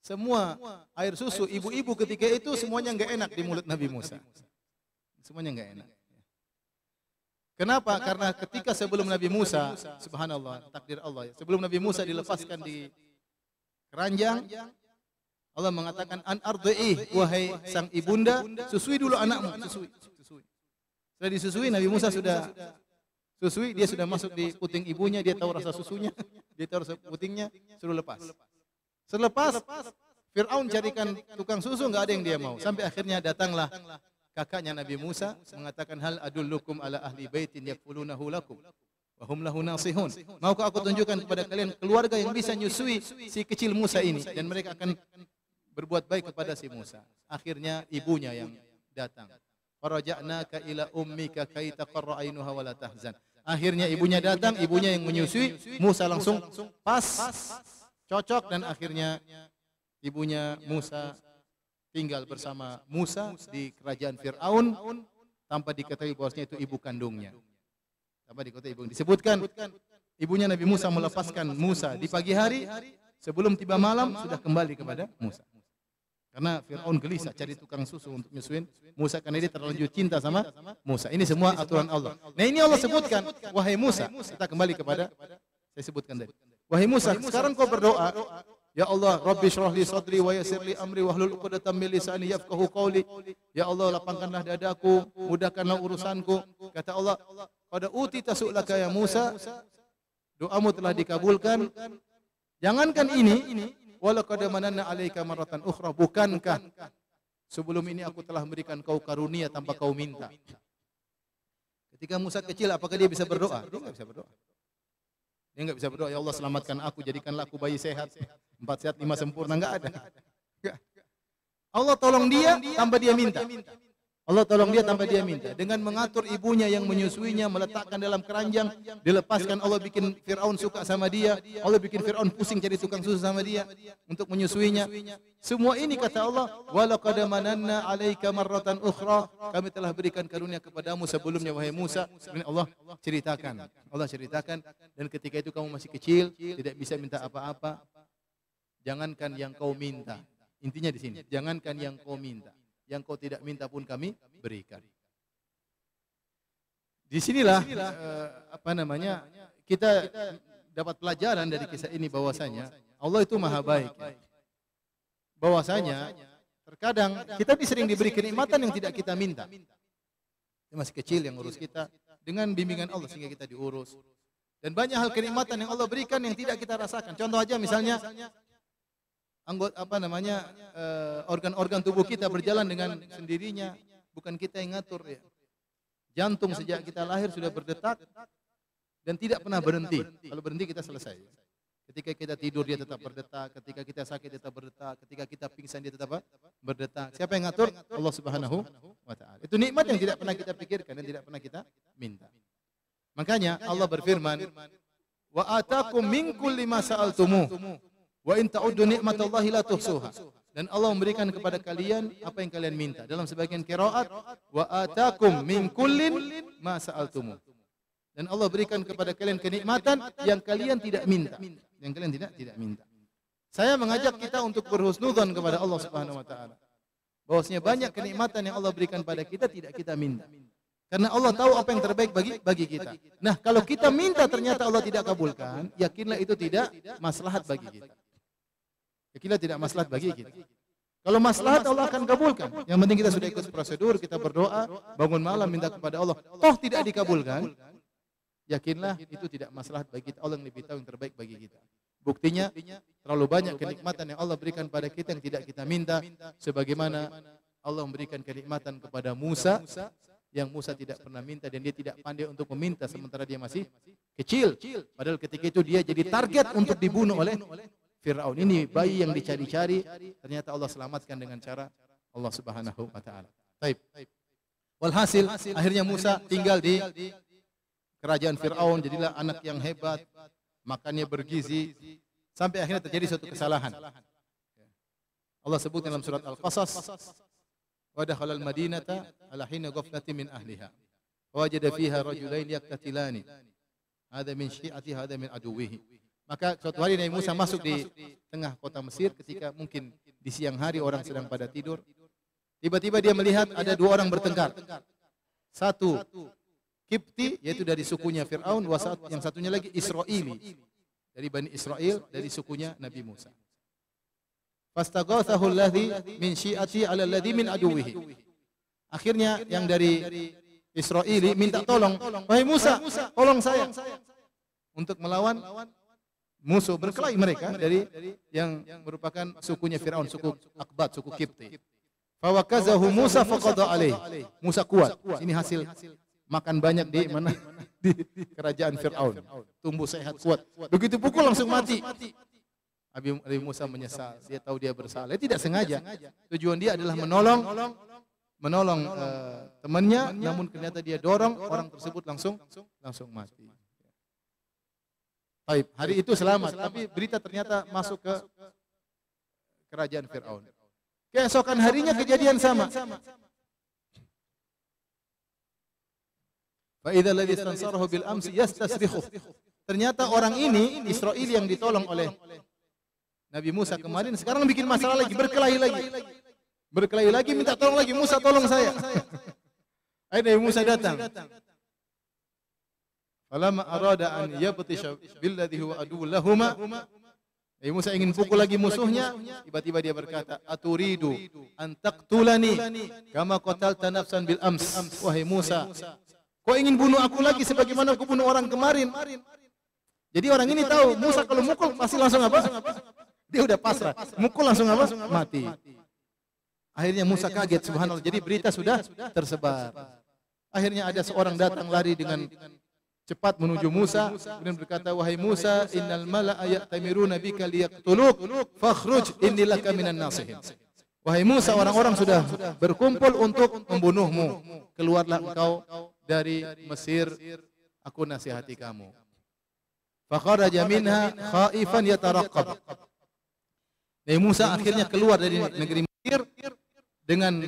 Semua air susu ibu-ibu ketika itu semuanya nggak enak di mulut Nabi Musa. Semuanya nggak enak. Kenapa? Karena ketika sebelum Nabi Musa, subhanallah, takdir Allah ya, sebelum Nabi Musa dilepaskan di keranjang, Allah mengatakan an ardhi'i, wahai sang ibunda, susui dulu anakmu, susui. Setelah disusui, Nabi Musa sudah susui, dia sudah masuk di puting ibunya, dia tahu rasa susunya, dia tahu rasa putingnya, suruh lepas. Selepas Fir'aun carikan tukang susu, nggak ada yang dia mau. Sampai akhirnya datanglah kakaknya Nabi Musa mengatakan, hal adullukum ala ahli baitin yakfulunahu lakum wa hum lahu nasihun. Maukah aku tunjukkan kepada kalian keluarga yang bisa nyusui si kecil Musa ini dan mereka akan berbuat baik kepada si Musa. Akhirnya ibunya yang datang. Faraja'naka ila ummika kay taqarra ainuha wa la tahzan. Akhirnya ibunya datang, ibunya yang menyusui, Musa langsung pas, cocok, dan akhirnya ibunya Musa tinggal bersama Musa di kerajaan Fir'aun tanpa diketahui bahwasanya itu ibu kandungnya. Tanpa diketahui ibu. Disebutkan ibunya Nabi Musa melepaskan Musa di pagi hari, sebelum tiba malam sudah kembali kepada Musa. Karena Fir'aun gelisah cari tukang susu untuk nyusuin Musa karena dia terlanjur cinta sama Musa. Ini semua aturan Allah. Nah ini Allah sebutkan, wahai Musa, kita kembali kepada saya sebutkan tadi. Wahai Musa, sekarang kau berdoa, ya Allah, Rabbi shrah li sadri wa yassir li amri wahlul 'uqdatam min lisani yafqahu qawli. Ya Allah, lapangkanlah dadaku, mudahkanlah urusanku. Kata Allah, qad utita su'laka ya Musa, doamu telah dikabulkan. Jangankan ini, wala qad mananna 'alaika marratan ukhra, bukankah sebelum ini aku telah memberikan kau karunia tanpa kau minta. Ketika Musa kecil, apakah dia bisa berdoa? Dia enggak bisa berdoa. Dia enggak bisa berdoa, ya Allah selamatkan aku, jadikanlah aku bayi sehat, 4 sehat 5 sempurna, enggak ada. Allah tolong dia tanpa dia minta. Allah tolong dia tanpa dia minta. Dengan mengatur ibunya yang menyusuinya, meletakkan dalam keranjang, dilepaskan, Allah bikin Fir'aun suka sama dia. Allah bikin Fir'aun pusing cari tukang susu sama dia untuk menyusuinya. Semua ini kata Allah, walaqad mananna 'alaika marratan ukhra, kami telah berikan karunia kepadamu sebelumnya wahai Musa. Kemudian Allah ceritakan, dan ketika itu kamu masih kecil, tidak bisa minta apa-apa. Jangankan yang kau minta. Intinya di sini, jangankan yang kau minta. Yang kau tidak minta pun kami berikan. Disinilah kita dapat pelajaran dari kisah ini bahwasanya Allah itu maha baik. Bahwasanya terkadang kita sering diberi kenikmatan yang tidak kita minta. Dia masih kecil yang urus kita, dengan bimbingan Allah sehingga kita diurus. Dan banyak hal kenikmatan yang Allah berikan yang tidak kita rasakan. Contoh aja misalnya organ-organ tubuh kita berjalan dengan sendirinya, bukan kita yang ngatur ya. Jantung sejak kita lahir sudah berdetak dan tidak pernah berhenti. Kalau berhenti kita selesai. Ketika kita tidur dia tetap berdetak, ketika kita sakit dia tetap berdetak, ketika kita pingsan dia tetap berdetak. Siapa yang ngatur? Allah Subhanahu wa taala. Itu nikmat yang tidak pernah kita pikirkan dan tidak pernah kita minta. Makanya Allah berfirman, "Wa atakum min kulli ma sa'altumuh. Wa in ta'uddu ni'matallahi la tuhsuha." Dan Allah memberikan kepada kalian apa yang kalian minta. Dalam sebagian qiraat, wa atakum min kullin ma sa'altum. Dan Allah berikan kepada kalian kenikmatan yang kalian tidak minta. Yang kalian tidak minta. Saya mengajak kita untuk berhusnudzon kepada Allah Subhanahu wa taala. Bahwasanya banyak kenikmatan yang Allah berikan pada kita tidak kita minta. Karena Allah tahu apa yang terbaik bagi kita. Nah, kalau kita minta ternyata Allah tidak kabulkan, yakinlah itu tidak maslahat bagi kita. Yakinlah tidak maslahat bagi kita. Kalau maslahat Allah akan kabulkan. Yang penting kita sudah ikut prosedur, kita berdoa, bangun malam minta kepada Allah. Toh tidak dikabulkan, yakinlah itu tidak maslahat bagi kita. Allah yang lebih tahu yang terbaik bagi kita. Buktinya terlalu banyak kenikmatan yang Allah berikan pada kita yang tidak kita minta. Sebagaimana Allah memberikan kenikmatan kepada Musa yang Musa tidak pernah minta dan dia tidak pandai untuk meminta sementara dia masih kecil. Padahal ketika itu dia jadi target untuk dibunuh oleh Fir'aun. Ini bayi yang dicari-cari, ternyata Allah selamatkan dengan cara Allah Subhanahu wa taala. Baik. Walhasil akhirnya Musa tinggal di kerajaan Fir'aun, jadilah anak yang hebat, makannya bergizi, sampai akhirnya terjadi suatu kesalahan. Allah sebut dalam surat Al-Qasas, wa dakhala al-madinata ala hina ghaflatin min ahliha wajada fiha rajulain yaqtatilani hadha min syi'ati hadha min aduwwihi. Maka suatu hari Nabi Musa masuk di tengah kota Mesir ketika mungkin di siang hari orang sedang pada tidur. Tiba-tiba dia melihat ada 2 orang bertengkar. Satu Kipti, yaitu dari sukunya Fir'aun, yang satunya lagi Israili, dari Bani Israel, dari sukunya Nabi Musa. Fastaghathahu alladhi min syi'ati 'ala alladhi min aduwwihi. Akhirnya yang dari Israili minta tolong, "Wahai Musa, tolong saya untuk melawan musuh berkelahi mereka dari yang merupakan sukunya Fir'aun, suku Akbat, suku Kipti." Fawakazahu Musa faqada alaih. Musa kuat. Ini hasil makan banyak di mana? Di kerajaan Fir'aun. Tumbuh sehat, kuat. Begitu pukul langsung mati. Nabi Musa menyesal. Dia tahu dia bersalah. Dia tidak sengaja. Tujuan dia adalah menolong temannya, namun ternyata dia dorong orang tersebut langsung mati. Baik, hari itu selamat, tapi berita ternyata masuk ke kerajaan Fir'aun. Keesokan harinya kejadian sama. Fa idza alladhi istansarahu bil amsi yastasrikhu. Ternyata orang ini Israil yang ditolong oleh Nabi Musa kemarin sekarang bikin masalah lagi, berkelahi lagi. Berkelahi lagi, minta tolong lagi, Musa tolong saya. Akhirnya Nabi Musa datang. Falamma arada an yabtisha billadhi huwa aduwwun lahuma. Nabi Musa ingin pukul lagi musuhnya, tiba-tiba dia berkata, "Aturidu an taqtulani kama qatalta nafsan bil ams." Wahai Musa, kau ingin bunuh aku lagi sebagaimana kau bunuh orang kemarin? Jadi orang ini tahu Musa kalau mukul pasti langsung apa? Dia udah pasrah. Mukul langsung apa? Mati. Akhirnya Musa kaget, subhanallah. Jadi berita sudah tersebar. Akhirnya ada seorang datang lari dengan cepat menuju Musa, kemudian berkata, "Wahai Musa, innal mala'a ya'tamiruna bika liyaqtuluk, fakhruj inni laka minan nasihin." Wahai Musa, orang-orang sudah berkumpul untuk membunuhmu. Keluarlah engkau dari Mesir, aku nasihati kamu. Fakharaja minha khaifan yataraqqab. Nabi Musa akhirnya keluar dari negeri Mesir dengan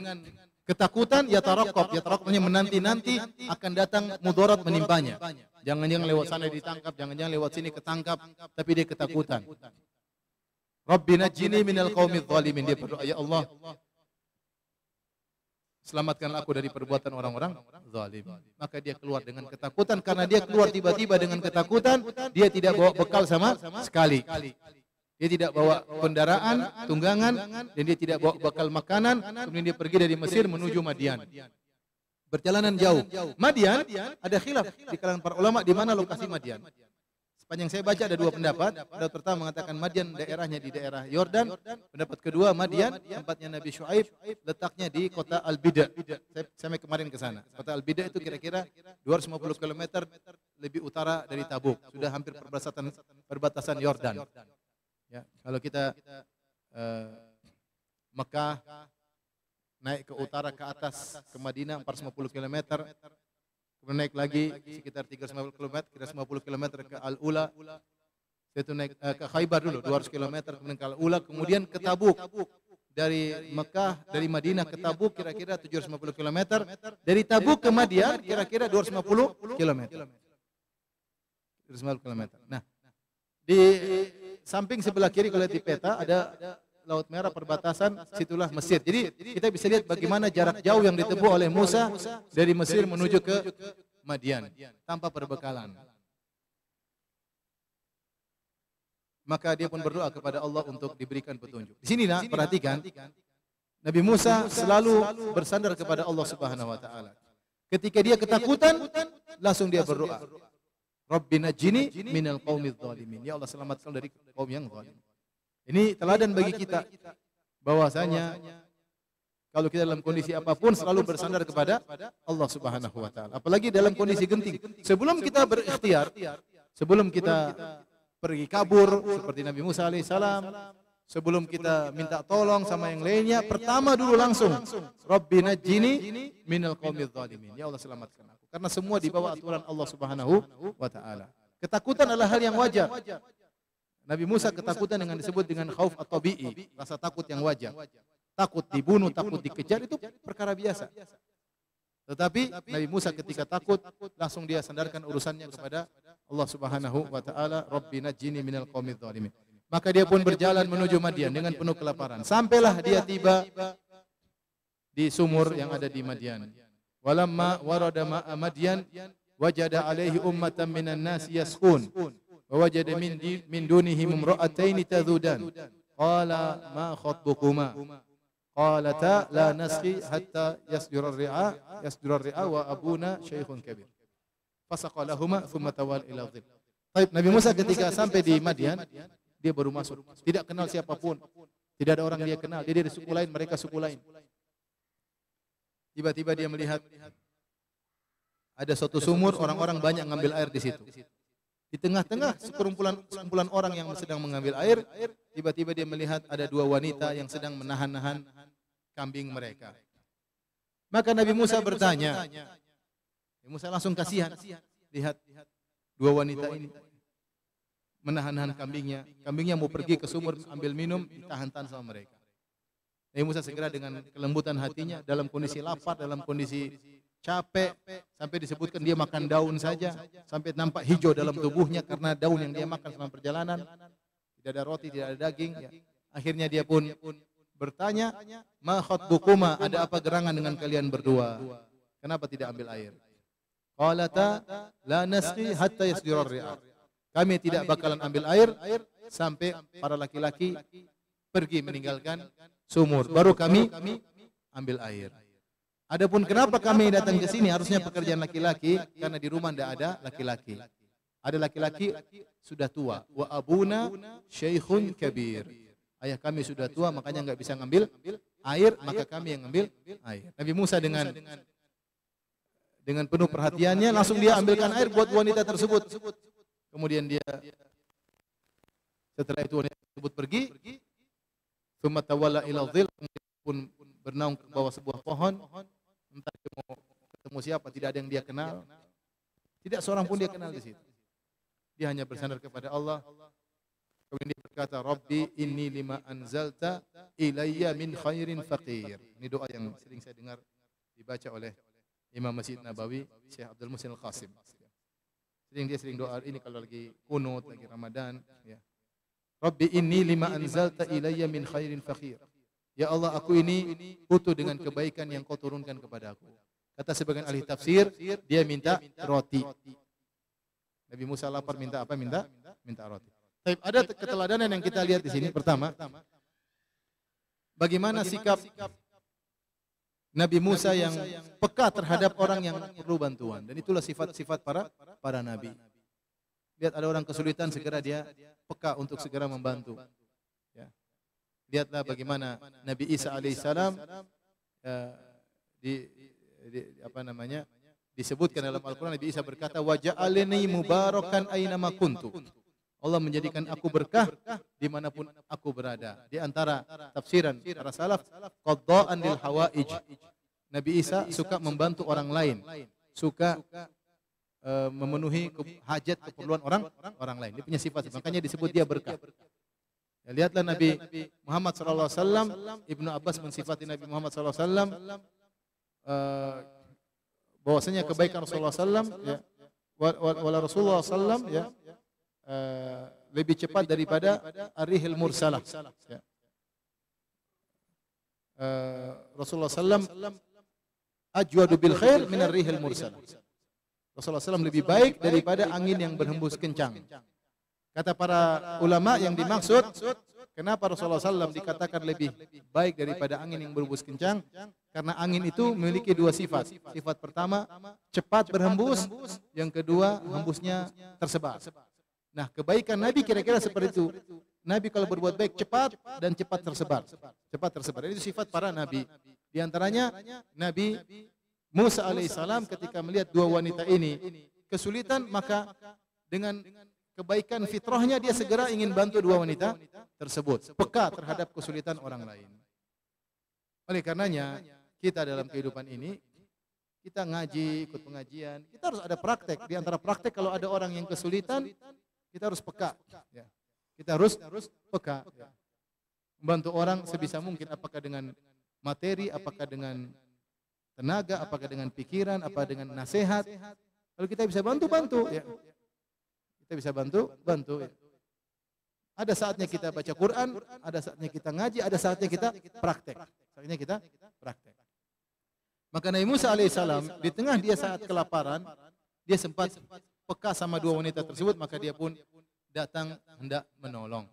ketakutan, yataraqqab. Yataraqqabnya menanti-nanti akan datang mudarat menimpanya. Jangan-jangan lewat sana ditangkap, jangan-jangan lewat sini ketangkap, tapi dia ketakutan. Rabbi najjini minal qaumidz zalimin. Dia berdoa, ya Allah, selamatkanlah aku dari perbuatan orang-orang zalim. Maka dia keluar dengan ketakutan, karena dia keluar tiba-tiba dengan ketakutan, dia tidak bawa bekal sama sekali. Dia tidak bawa kendaraan, tunggangan, dan dia tidak bawa bekal makanan. Kemudian dia pergi dari Mesir menuju Madian. Perjalanan jauh. Madian, ada khilaf di kalangan para ulama di mana lokasi Madian. Sepanjang saya baca ada dua pendapat. Pendapat pertama mengatakan Madian daerahnya di daerah Yordan. Pendapat kedua Madian tempatnya Nabi Syuaib, letaknya di kota Al-Bida. Saya kemarin ke sana. Kota Al-Bida itu kira-kira 250 km lebih utara dari Tabuk. Sudah hampir perbatasan Yordan. Ya, kalau kita Mekah naik ke utara ke atas ke Madinah 450 km, kemudian naik lagi sekitar 350 km ke Al-Ula. Itu naik ke Khaybar dulu 200 km, kemudian ke Al-Ula, kemudian ke Tabuk. Dari Mekah, dari Madinah ke Tabuk kira-kira 750 km. Dari Tabuk ke Madian kira-kira 250 km. 250 km. Nah, di samping sebelah kiri kalau lihat di peta ada Laut Merah perbatasan, situlah Mesir. Jadi kita bisa lihat bagaimana jarak jauh yang ditempuh oleh Musa dari Mesir menuju ke Madian tanpa perbekalan. Maka dia pun berdoa kepada Allah untuk diberikan petunjuk. Di sini nak perhatikan, Nabi Musa selalu bersandar kepada Allah Subhanahu wa taala. Ketika dia ketakutan, langsung dia berdoa, Rabbi najjini minal qaumidz zalimin. Ya Allah, selamatkan dari kaum yang zalim. Ini teladan bagi kita bahwasanya kalau kita dalam kondisi apapun selalu bersandar kepada Allah Subhanahu wa taala. Apalagi dalam kondisi genting. Sebelum kita berikhtiar, sebelum kita pergi kabur seperti Nabi Musa alaihissalam, sebelum kita minta tolong sama yang lainnya, pertama dulu langsung Rabbi najjini minal qaumidz zalimin. Ya Allah, selamatkan aku. Karena semua di bawah aturan Allah Subhanahu wa taala. Ketakutan adalah hal yang wajar. Nabi Musa ketakutan dengan disebut dengan khauf at-tabi'i, rasa takut yang wajar. Takut dibunuh, takut dikejar itu perkara biasa. Tetapi Nabi Musa ketika takut langsung dia sandarkan urusannya kepada Allah Subhanahu wa taala, Rabbi najjini minal qaumidz zalimin. Maka dia pun berjalan menuju Madian dengan penuh kelaparan. Sampailah dia tiba di sumur yang ada di Madian. Walamma warada ma'a Madian wajada alaihi ummatan minan nas yasqun. ووجد من دونهم امرأتين تذودان قال ما خطبكما قالتا لا نسقي حتى يصدر الرعاء وأبونا شيخ كبير فسقى لهما ثم تولى إلى الظل. Baik, Nabi Musa ketika sampai di Madian, dia baru masuk, tidak kenal siapapun, tidak ada orang dia kenal, dia dari suku lain, mereka suku lain. Tiba-tiba dia melihat ada suatu sumur, orang-orang banyak ngambil air di situ. Di tengah-tengah sekumpulan orang yang sedang mengambil air, tiba-tiba dia melihat ada dua wanita yang sedang menahan-nahan kambing mereka. Maka Nabi Musa bertanya, Nabi Musa langsung kasihan, lihat dua wanita ini menahan-nahan kambingnya mau pergi ke sumur ambil minum, ditahan-tahan sama mereka. Nabi Musa segera dengan kelembutan hatinya, dalam kondisi lapar, dalam kondisi capek, sampai disebutkan dia makan daun saja, sampai nampak hijau dalam tubuhnya karena daun yang dia makan selama perjalanan. Tidak ada roti, tidak ada daging. Ya. Akhirnya dia pun bertanya, "Ma khatbukuma?" Ada apa gerangan dengan kalian berdua? Kenapa tidak ambil air? Qalata la nasqi hatta yasdirar ri'ah. Kami tidak bakalan ambil air sampai para laki-laki pergi meninggalkan sumur. Baru kami ambil air. Adapun kenapa kami datang ke sini, harusnya pekerjaan laki-laki, karena di rumah tidak ada laki-laki. Ada laki-laki sudah tua. Wa abuna syaikhun kabir. Ayah kami sudah tua, makanya enggak bisa ngambil air, maka kami yang ngambil air. Nabi Musa dengan penuh perhatiannya langsung dia ambilkan air buat wanita tersebut. Kemudian dia setelah itu wanita tersebut pergi, tsumma tawalla ila dhil, pun bernaung ke bawah sebuah pohon. Entah dia mau ketemu siapa, tidak ada yang dia kenal. Tidak seorang pun dia kenal di situ. Dia hanya bersandar kepada Allah. Kemudian dia berkata, "Rabbi inni lima anzalta ilayya min khairin faqir." Ini doa yang sering saya dengar dibaca oleh Imam Masjid Nabawi, Syekh Abdul Muhsin Al-Qasim. Dia sering doa ini kalau lagi kunut, lagi Ramadan, ya. Rabbi inni lima anzalta ilayya min khairin faqir. Ya Allah, aku ini butuh dengan kebaikan yang kau turunkan kepada aku. Kata sebagian ahli tafsir, dia minta roti. Nabi Musa lapar, minta apa? Minta roti. Tapi ada keteladanan yang kita lihat di sini. Pertama, bagaimana sikap Nabi Musa yang peka terhadap orang yang perlu bantuan. Dan itulah sifat-sifat para nabi. Lihat ada orang kesulitan, segera dia peka untuk segera membantu. Ya. Lihatlah bagaimana Nabi Isa alaihissalam disebutkan dalam Al-Quran. Nabi Isa berkata, "Waja'alni mubarakan aynama kuntu." Allah menjadikan aku berkah dimanapun aku berada. Di antara tafsiran para salaf, qadda'an lil hawaij. Nabi Isa suka membantu orang lain, suka memenuhi hajat keperluan orang lain. Dia punya sifat, makanya disebut dia berkah. Ya, lihatlah Nabi Muhammad SAW, Ibnu Abbas mensifati Nabi Muhammad SAW, bahwasanya kebaikan Rasulullah SAW, ya, wala Rasulullah SAW, ya, lebih cepat daripada ar-rihil mursalah. Ya. Rasulullah SAW ajwadu bil khair min ar-rihil mursalah. Rasulullah SAW lebih baik daripada angin yang berhembus kencang. Kata para ulama yang dimaksud, kenapa Rasulullah SAW dikatakan lebih baik daripada angin yang berhembus kencang? Karena angin itu memiliki dua sifat. Sifat pertama, cepat berhembus. Yang kedua, hembusnya tersebar. Nah, kebaikan Nabi kira-kira seperti itu. Nabi kalau berbuat baik cepat dan cepat tersebar. Cepat tersebar. Itu sifat para Nabi. Di antaranya, Nabi Musa alaihissalam ketika melihat dua wanita ini kesulitan, maka dengan kebaikan fitrahnya dia segera ingin bantu dua wanita tersebut, peka terhadap kesulitan orang lain. Oleh karenanya, kita dalam kehidupan ini, kita ngaji, ikut pengajian, kita harus ada praktek. Di antara praktek, kalau ada orang yang kesulitan, kita harus peka. Ya. Kita harus peka. Ya. Membantu orang sebisa mungkin, apakah dengan materi, apakah dengan tenaga, apakah dengan pikiran, apa dengan nasihat. Kalau kita bisa bantu. Ya. Kita bisa bantu. Ya. Ada saatnya kita baca Quran, ada saatnya kita ngaji, ada saatnya kita praktek. Maka Nabi Musa alaihissalam di tengah dia saat kelaparan, dia sempat peka sama dua wanita tersebut, maka dia pun datang hendak menolong.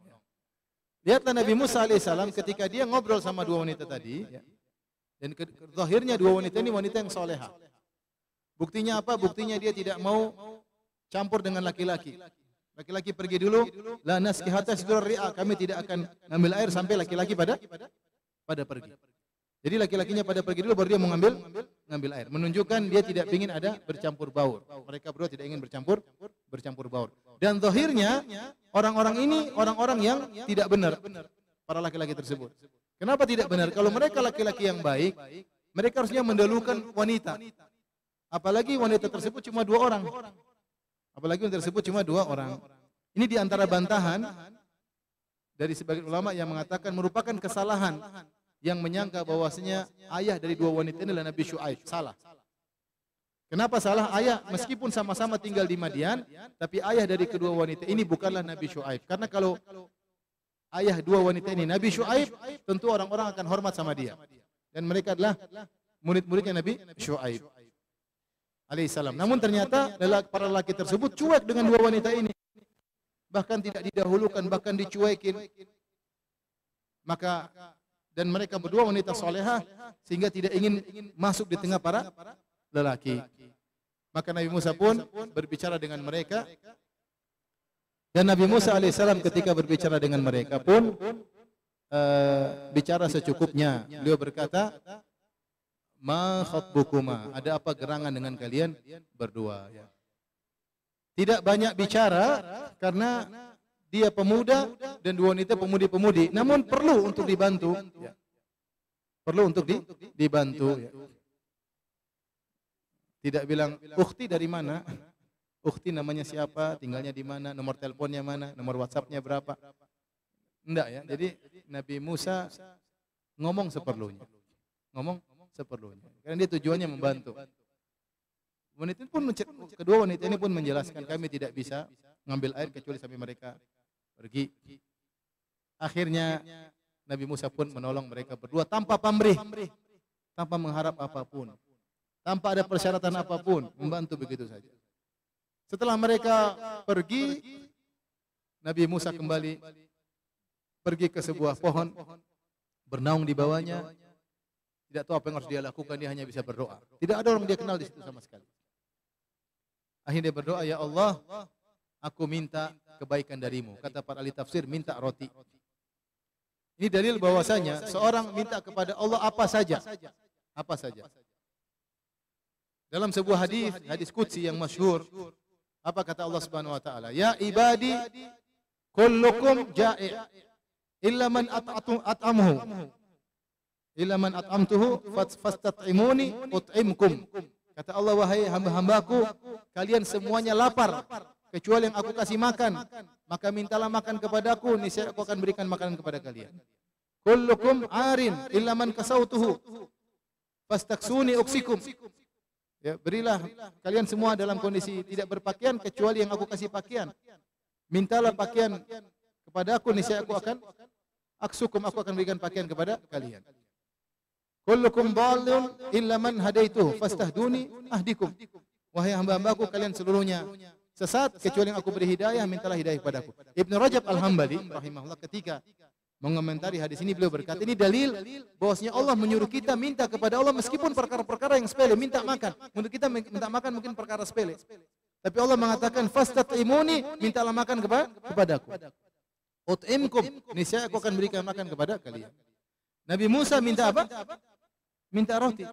Lihatlah Nabi Musa alaihissalam ketika dia ngobrol sama dua wanita tadi, ya, dan zahirnya dua wanita ini wanita yang soleha. Buktinya apa? Buktinya dia tidak mau campur dengan laki-laki. Laki-laki pergi dulu, la naski hatta yasdur ri'a, kami tidak akan ngambil air sampai laki-laki pada pergi. Jadi laki-lakinya pada pergi dulu, baru dia mau ngambil air. Menunjukkan dia tidak ingin ada bercampur baur. Mereka berdua tidak ingin bercampur baur. Dan zahirnya orang-orang ini orang-orang yang tidak benar, para laki-laki tersebut. Kenapa tidak benar? Kalau mereka laki-laki yang baik, mereka harusnya mendahulukan wanita. Apalagi wanita tersebut cuma dua orang. Ini di antara bantahan dari sebagian ulama yang mengatakan merupakan kesalahan yang menyangka bahwasanya ayah dari dua wanita ini adalah Nabi Syuaib. Salah. Kenapa salah? Ayah meskipun sama-sama tinggal di Madian, tapi ayah dari kedua wanita ini bukanlah Nabi Syuaib. Karena kalau ayah dua wanita ini, Nabi Syuaib, tentu orang-orang akan hormat sama dia. Dan mereka adalah murid-muridnya Nabi Syuaib alaihissalam. Namun ternyata para lelaki tersebut cuek dengan dua wanita ini. Bahkan tidak didahulukan, bahkan dicuekin. Maka dan mereka berdua wanita solehah sehingga tidak ingin masuk di tengah para lelaki. Maka Nabi Musa pun berbicara dengan mereka. Dan Nabi Musa alaihissalam ketika berbicara dengan mereka pun bicara secukupnya. Beliau berkata, ma khatbukuma, ada apa gerangan dengan kalian berdua? Ya. Tidak banyak bicara karena dia pemuda dan dua wanita pemudi-pemudi. Namun perlu untuk dibantu. Ya. Perlu untuk dibantu. Ya. Tidak bilang, ukhti dari mana? Ukhti namanya siapa? Tinggalnya di mana? Nomor teleponnya mana? Nomor WhatsApp-nya berapa? Enggak ya. Jadi Nabi Musa ngomong seperlunya. Ngomong seperlunya. Karena dia tujuannya membantu. Kedua wanita ini pun menjelaskan, kami tidak bisa mengambil air kecuali sampai mereka pergi. Akhirnya Nabi Musa pun menolong mereka berdua tanpa pamrih, tanpa mengharap apapun, tanpa ada persyaratan apapun, membantu begitu saja. Setelah mereka pergi, Nabi Musa kembali pergi ke sebuah pohon, bernaung di bawahnya. Tidak tahu apa yang harus dia lakukan, dia hanya bisa berdoa. Tidak ada orang dia kenal di situ sama sekali. Akhirnya dia berdoa, ya Allah, aku minta kebaikan darimu. Kata para ahli tafsir, minta roti. Ini dalil bahwasanya seorang minta kepada Allah apa saja. Apa saja. Dalam sebuah hadis qudsi yang masyhur, apa kata Allah Subhanahu wa taala? Ya ibadi kullukum ja'i' illa man at'amhu. Illa man at'amtuhu fastat'imuni ut'imkum. Kata Allah, wahai hamba-hambaku, kalian semuanya lapar kecuali yang aku kasih makan. Maka mintalah makan kepadaku, niscaya aku akan berikan makanan kepada kalian. Kullukum arin illa man kasautuhu fastaksuni uksikum. Ya, berilah kalian semua dalam kondisi tidak berpakaian kecuali yang aku kasih pakaian. Mintalah pakaian kepada aku, niscaya aku akan berikan pakaian kepada kalian. Kullukum dhalun illa man hadaituhu fastahduni ahdikum. Wahai hamba-hambaku, kalian seluruhnya sesat kecuali yang aku beri hidayah, mintalah hidayah kepadaku. Ibnu Rajab Al-Hambali rahimahullah ketika mengomentari hadis ini, beliau berkata, ini dalil bahwasanya Allah menyuruh kita minta kepada Allah meskipun perkara-perkara yang sepele, minta makan. Untuk kita minta makan mungkin perkara sepele. Tapi Allah mengatakan fastat'imuni, mintalah makan kepadaku. Ut'imkum, niscaya aku akan berikan makan kepada kalian. Nabi Musa minta apa? Minta roti.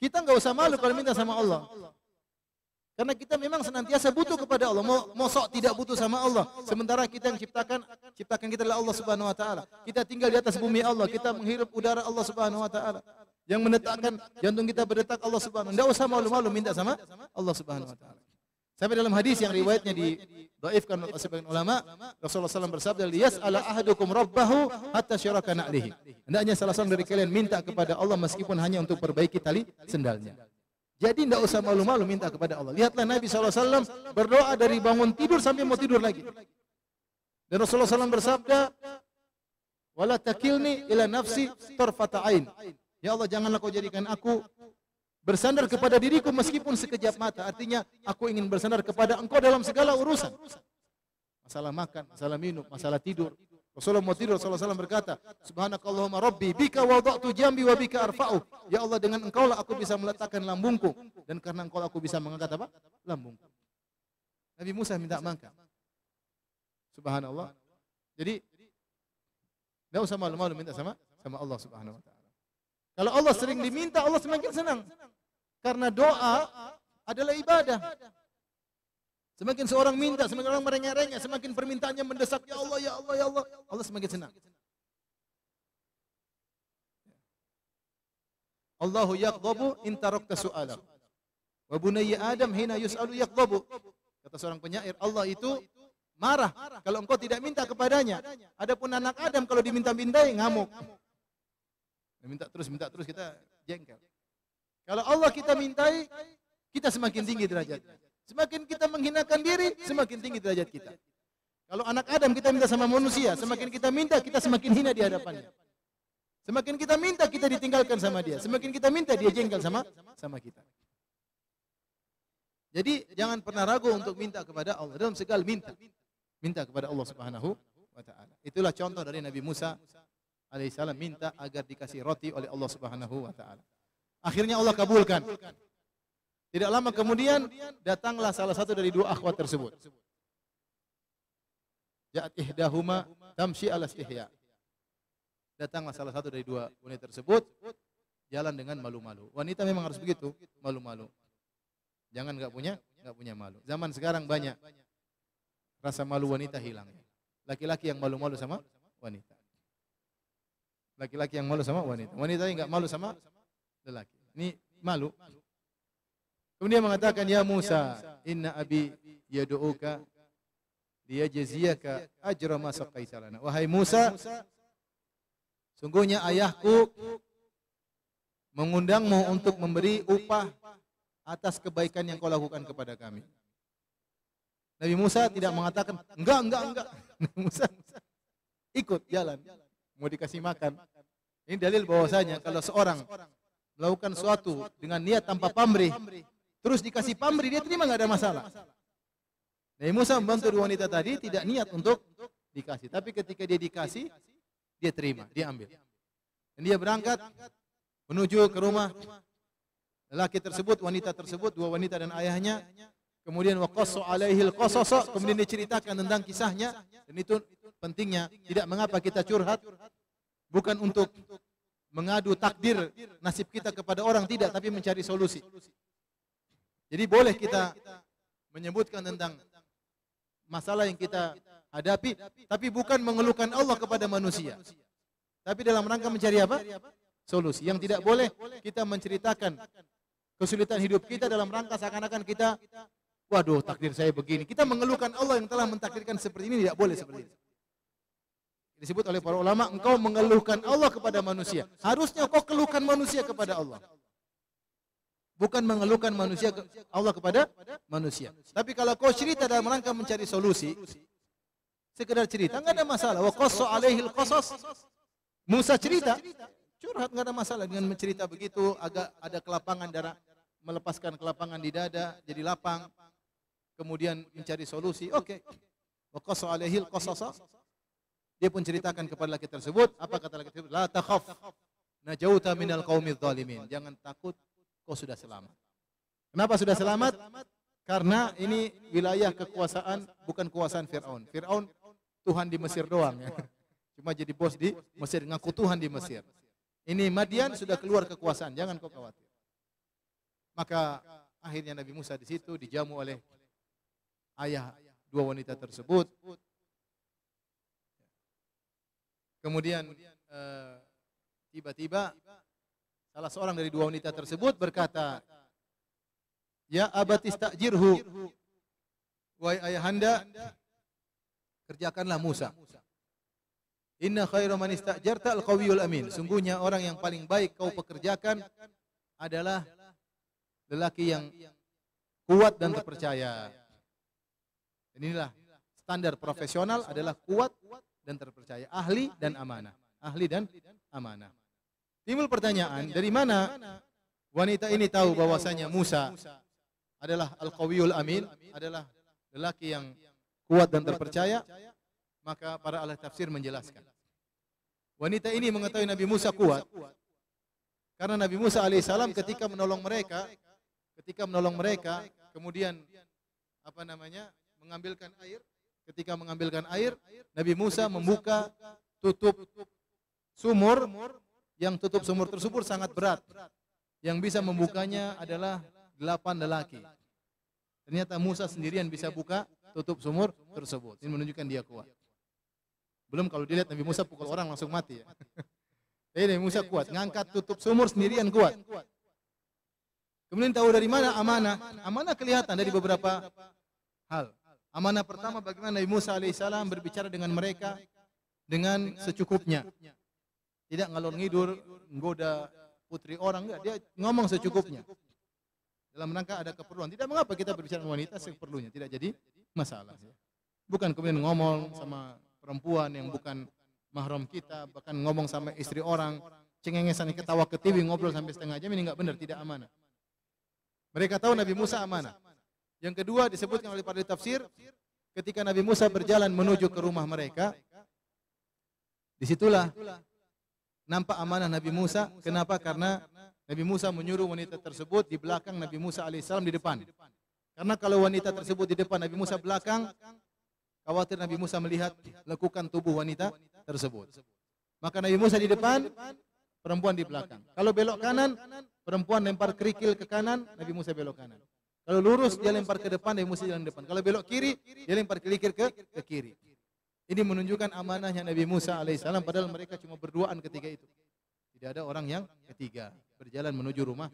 Kita enggak usah malu kalau minta sama Allah. Karena kita memang senantiasa butuh kepada Allah. Mau sok tidak butuh sama Allah. Sementara kita yang ciptakan kita adalah Allah Subhanahu wa taala. Kita tinggal di atas bumi Allah, kita menghirup udara Allah Subhanahu wa taala. Yang mendetakkan jantung kita berdetak Allah Subhanahu. Enggak usah malu-malu minta sama Allah Subhanahu wa taala. Sampai dalam hadis yang riwayatnya didhaifkan oleh sebagian ulama, Rasulullah SAW bersabda, "Yas'ala ahadukum rabbahu hatta syaraka na'lihi." Hendaknya salah seorang dari kalian minta kepada Allah meskipun hanya untuk perbaiki tali sendalnya. Jadi tidak usah malu-malu minta kepada Allah. Lihatlah Nabi SAW berdoa dari bangun tidur sampai mau tidur lagi. Dan Rasulullah SAW bersabda, "Wala takilni ila nafsi tarfata ain." Ya Allah, janganlah kau jadikan aku bersandar kepada diriku meskipun sekejap mata. Artinya aku ingin bersandar kepada Engkau dalam segala urusan. Masalah makan, masalah minum, masalah tidur. Rasulullah mau tidur, Rasulullah SAW berkata, Subhanakallahumma Rabbi, bika wada'tu jambi wa bika arfa'u. Ya Allah, dengan Engkau lah aku bisa meletakkan lambungku. Dan karena Engkau lah aku bisa mengangkat apa? Lambungku. Nabi Musa minta makan. Subhanallah. Jadi, tidak usah malu-malu minta sama Allah Subhanahu wa ta'ala. Kalau Allah sering diminta, Allah semakin senang. Karena doa adalah ibadah. Semakin seorang minta, semakin orang merengek-rengek, semakin permintaannya mendesak, ya Allah, ya Allah, ya Allah, Allah semakin senang. Allahu yaqdabu in tarakta su'alahu. Wa bunayya Adam hina yus'alu yaqdabu. Kata seorang penyair, Allah itu marah kalau engkau tidak minta kepadanya. Adapun anak Adam kalau diminta-mintai ngamuk. Minta terus kita jengkel. Kalau Allah kita mintai, kita semakin tinggi derajatnya. Semakin kita menghinakan diri, semakin tinggi derajat kita. Kalau anak Adam kita minta sama manusia, semakin kita minta kita semakin hina di hadapannya. Semakin kita minta kita ditinggalkan sama dia, semakin kita minta dia jengkel sama kita. Jadi jangan pernah ragu untuk minta kepada Allah dalam segala minta kepada Allah Subhanahu wa taala. Itulah contoh dari Nabi Musa alaihissalam minta agar dikasih roti oleh Allah Subhanahu wa taala. Akhirnya Allah kabulkan. Tidak lama kemudian datanglah salah satu dari dua akhwat tersebut. Ja'at ihdahuma tamshi ala istihya. Datanglah salah satu dari dua wanita tersebut jalan dengan malu-malu. Wanita memang harus begitu, malu-malu. Jangan enggak punya malu. Zaman sekarang banyak rasa malu wanita hilang. Laki-laki yang malu-malu sama wanita. Laki-laki yang malu sama wanita. Wanita yang enggak malu sama lelaki. Ini malu. Kemudian mengatakan, "Ya Musa, inna abi yad'uka liyajziyaka ajra ma saqaita lana." Wahai Musa, sungguhnya ayahku mengundangmu untuk memberi upah atas kebaikan yang kau lakukan kepada kami. Nabi Musa tidak mengatakan, enggak. Nabi Musa ikut jalan, mau dikasih makan. Ini dalil bahwasanya kalau seorang melakukan sesuatu dengan niat tanpa pamrih, terus dikasih pamrih, dia terima, nggak ada masalah. Nabi Musa membantu dua wanita tadi tidak niat untuk dikasih, tapi ketika dia dikasih, dia terima, dia ambil. Dan dia berangkat menuju ke rumah lelaki tersebut, wanita tersebut, dua wanita dan ayahnya. Kemudian waqassu alaihil qasasa, kemudian diceritakan tentang kisahnya. Dan itu pentingnya, tidak mengapa kita curhat, bukan untuk mengadu takdir nasib kita kepada orang, tidak, tapi mencari solusi. Jadi boleh kita menyebutkan tentang masalah yang kita hadapi, tapi bukan mengeluhkan Allah kepada manusia. Tapi dalam rangka mencari apa? Solusi. Yang tidak boleh kita menceritakan kesulitan hidup kita dalam rangka seakan-akan kita, waduh takdir saya begini. Kita mengeluhkan Allah yang telah mentakdirkan seperti ini, tidak boleh seperti ini. Disebut oleh para ulama, engkau mengeluhkan Allah kepada manusia. Harusnya kau keluhkan manusia kepada Allah. Bukan mengeluhkan manusia Allah kepada manusia. Tapi kalau kau cerita dalam rangka mencari solusi, sekedar cerita, enggak ada masalah. Wa qassa alaihil qasas. Musa cerita, curhat, enggak ada masalah dengan mencerita begitu, agak ada kelapangan darah, melepaskan kelapangan di dada jadi lapang. Kemudian mencari solusi. Oke. Wa qassa alaihil qasas. Dia pun ceritakan kepada laki tersebut, apa kata laki tersebut? La takhaf. Najauta minal qaumidz zalimin. Jangan takut, kau sudah selamat. Kenapa sudah selamat? Karena ini wilayah kekuasaan, bukan kekuasaan Fir'aun. Fir'aun Tuhan di Mesir doang ya. Cuma jadi bos di Mesir, ngaku Tuhan di Mesir. Ini Madian sudah keluar kekuasaan, jangan kau khawatir. Maka akhirnya Nabi Musa di situ dijamu oleh ayah dua wanita tersebut. Kemudian tiba-tiba salah seorang dari dua wanita tersebut berkata, "Ya abati istajirhu." Wahai ayahanda, kerjakanlah Musa. Inna khairu man istajarta al-qawiyul amin. Sungguhnya orang yang paling baik kau pekerjakan adalah lelaki yang kuat dan terpercaya. Dan inilah standar profesional adalah kuat dan terpercaya, ahli dan amanah. Ahli dan amanah. Timbul pertanyaan, dari mana wanita ini tahu bahwasanya Musa adalah al-qawiyul amin, adalah lelaki yang kuat dan terpercaya? Maka para ahli tafsir menjelaskan. Wanita ini mengetahui Nabi Musa kuat karena Nabi Musa alaihissalam ketika menolong mereka, kemudian mengambilkan air. Ketika mengambilkan air, Nabi Musa membuka tutup sumur, yang tutup sumur tersebut sangat berat. Yang bisa membukanya adalah 8 lelaki. Ternyata Musa sendirian bisa buka tutup sumur tersebut. Ini menunjukkan dia kuat. Belum kalau dilihat Nabi Musa pukul orang langsung mati ya. Nabi Musa kuat, ngangkat tutup sumur sendirian kuat. Kemudian tahu dari mana amanah? Amanah kelihatan dari beberapa hal. Amanah pertama, bagaimana Nabi Musa alaihissalam berbicara dengan mereka dengan secukupnya. Tidak ngalor ngidur, menggoda putri orang, enggak. Dia ngomong secukupnya. Dalam rangka ada keperluan. Tidak mengapa kita berbicara dengan wanita seperlunya, tidak jadi masalah. Bukan kemudian ngomong sama perempuan yang bukan mahram kita, bahkan ngomong sama istri orang, cengengesan, ketawa ketiwi, ngobrol sampai setengah jam, ini enggak benar, tidak amanah. Mereka tahu Nabi Musa amanah. Yang kedua disebutkan oleh para tafsir, ketika Nabi Musa berjalan menuju ke rumah mereka, disitulah nampak amanah Nabi Musa. Kenapa? Karena Nabi Musa menyuruh wanita tersebut di belakang Nabi Musa alaihissalam di depan. Karena kalau wanita tersebut di depan, Nabi Musa belakang, khawatir Nabi Musa melihat lekukan tubuh wanita tersebut. Maka Nabi Musa di depan, perempuan di belakang. Kalau belok kanan, perempuan lempar kerikil ke kanan, Nabi Musa belok kanan. Kalau lurus dia lempar ke depan, Nabi Musa jalan depan. Kalau belok kiri, dia lempar kerikil ke kiri. Ini menunjukkan amanahnya Nabi Musa alaihissalam, padahal mereka cuma berduaan ketika itu. Tidak ada orang yang ketiga berjalan menuju rumah.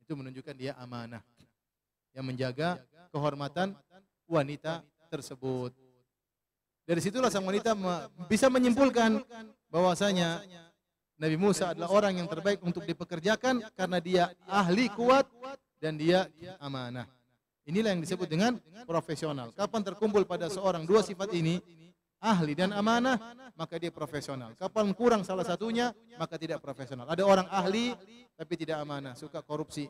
Itu menunjukkan dia amanah yang menjaga kehormatan wanita tersebut. Dari situlah sang wanita bisa menyimpulkan bahwasanya Nabi Musa adalah orang yang terbaik untuk dipekerjakan karena dia ahli, kuat, dan dia amanah. Inilah yang disebut dengan profesional. Kapan terkumpul pada seorang dua sifat ini, ahli dan amanah, maka dia profesional. Kapan kurang salah satunya, maka tidak profesional. Ada orang ahli tapi tidak amanah, suka korupsi.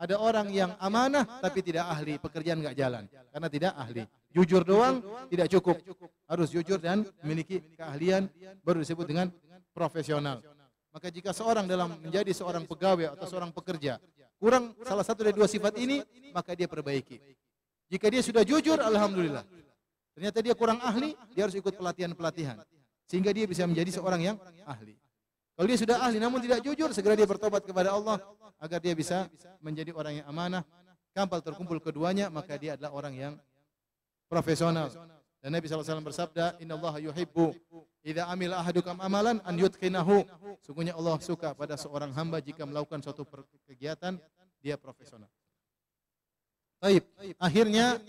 Ada orang yang amanah tapi tidak ahli, pekerjaan enggak jalan karena tidak ahli. Jujur doang tidak cukup, harus jujur dan memiliki keahlian, baru disebut dengan profesional. Maka jika seorang dalam menjadi seorang pegawai atau seorang pekerja kurang salah satu dari dua sifat ini, maka dia perbaiki. Jika dia sudah jujur, alhamdulillah. Ternyata dia kurang ahli, dia harus ikut pelatihan-pelatihan sehingga dia bisa menjadi seorang yang ahli. Kalau dia sudah ahli namun tidak jujur, segera dia bertobat kepada Allah agar dia bisa menjadi orang yang amanah. Kampal terkumpul keduanya, maka dia adalah orang yang profesional. Dan Nabi SAW bersabda, "Innallaha yuhibbu idza amila ahadukum amalan an yutqinahu." Sungguhnya Allah suka pada seorang hamba jika melakukan suatu kegiatan dia profesional. Baik, akhirnya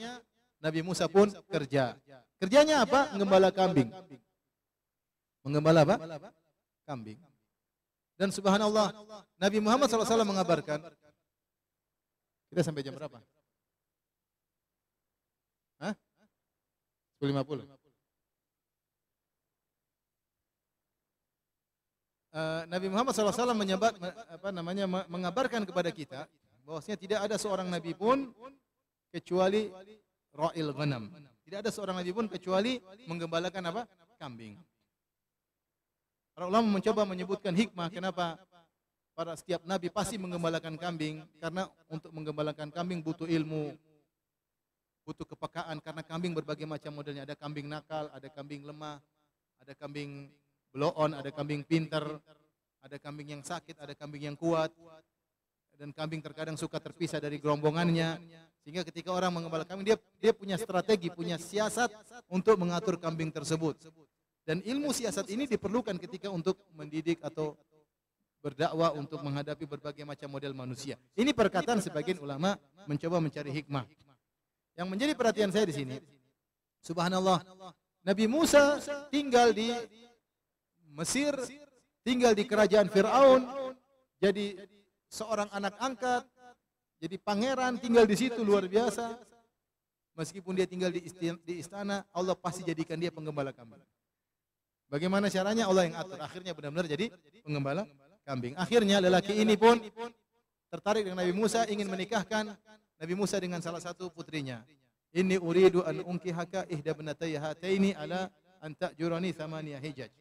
Nabi Musa pun kerja. Kerjanya apa? Menggembala kambing. Menggembala apa? Kambing. Dan subhanallah, Nabi Muhammad SAW mengabarkan, kita sampai jam berapa? Hah? 10.50. Nabi Muhammad SAW mengabarkan kepada kita bahwasanya tidak ada seorang nabi pun kecuali ra'il ghanam. Tidak ada seorang nabi pun kecuali menggembalakan apa? Kambing. Para ulama mencoba menyebutkan hikmah kenapa para setiap nabi pasti menggembalakan kambing, karena untuk menggembalakan kambing butuh ilmu, butuh kepekaan, karena kambing berbagai macam modelnya. Ada kambing nakal, ada kambing lemah, ada kambing bloon, ada kambing pintar, ada kambing yang sakit, ada kambing yang kuat. Dan kambing terkadang suka terpisah dari gerombongannya. Sehingga ketika orang mengembala kambing, dia punya strategi, punya siasat untuk mengatur kambing tersebut. Dan ilmu siasat ini diperlukan ketika untuk mendidik atau berdakwah untuk menghadapi berbagai macam model manusia. Ini perkataan sebagian ulama mencoba mencari hikmah. Yang menjadi perhatian saya di sini, subhanallah, Nabi Musa tinggal di Mesir, tinggal di kerajaan Fir'aun, jadi seorang anak angkat, jadi pangeran, tinggal di situ, luar biasa. Meskipun dia tinggal di istana, Allah pasti jadikan dia penggembala kambing. Bagaimana caranya? Allah yang atur. Akhirnya benar-benar jadi penggembala kambing. Akhirnya lelaki ini pun tertarik dengan Nabi Musa, ingin menikahkan Nabi Musa dengan salah satu putrinya. Inni uridu an unkihaka ihda ibnatayya hataini ala an ta'jurani thamaniya hijaj.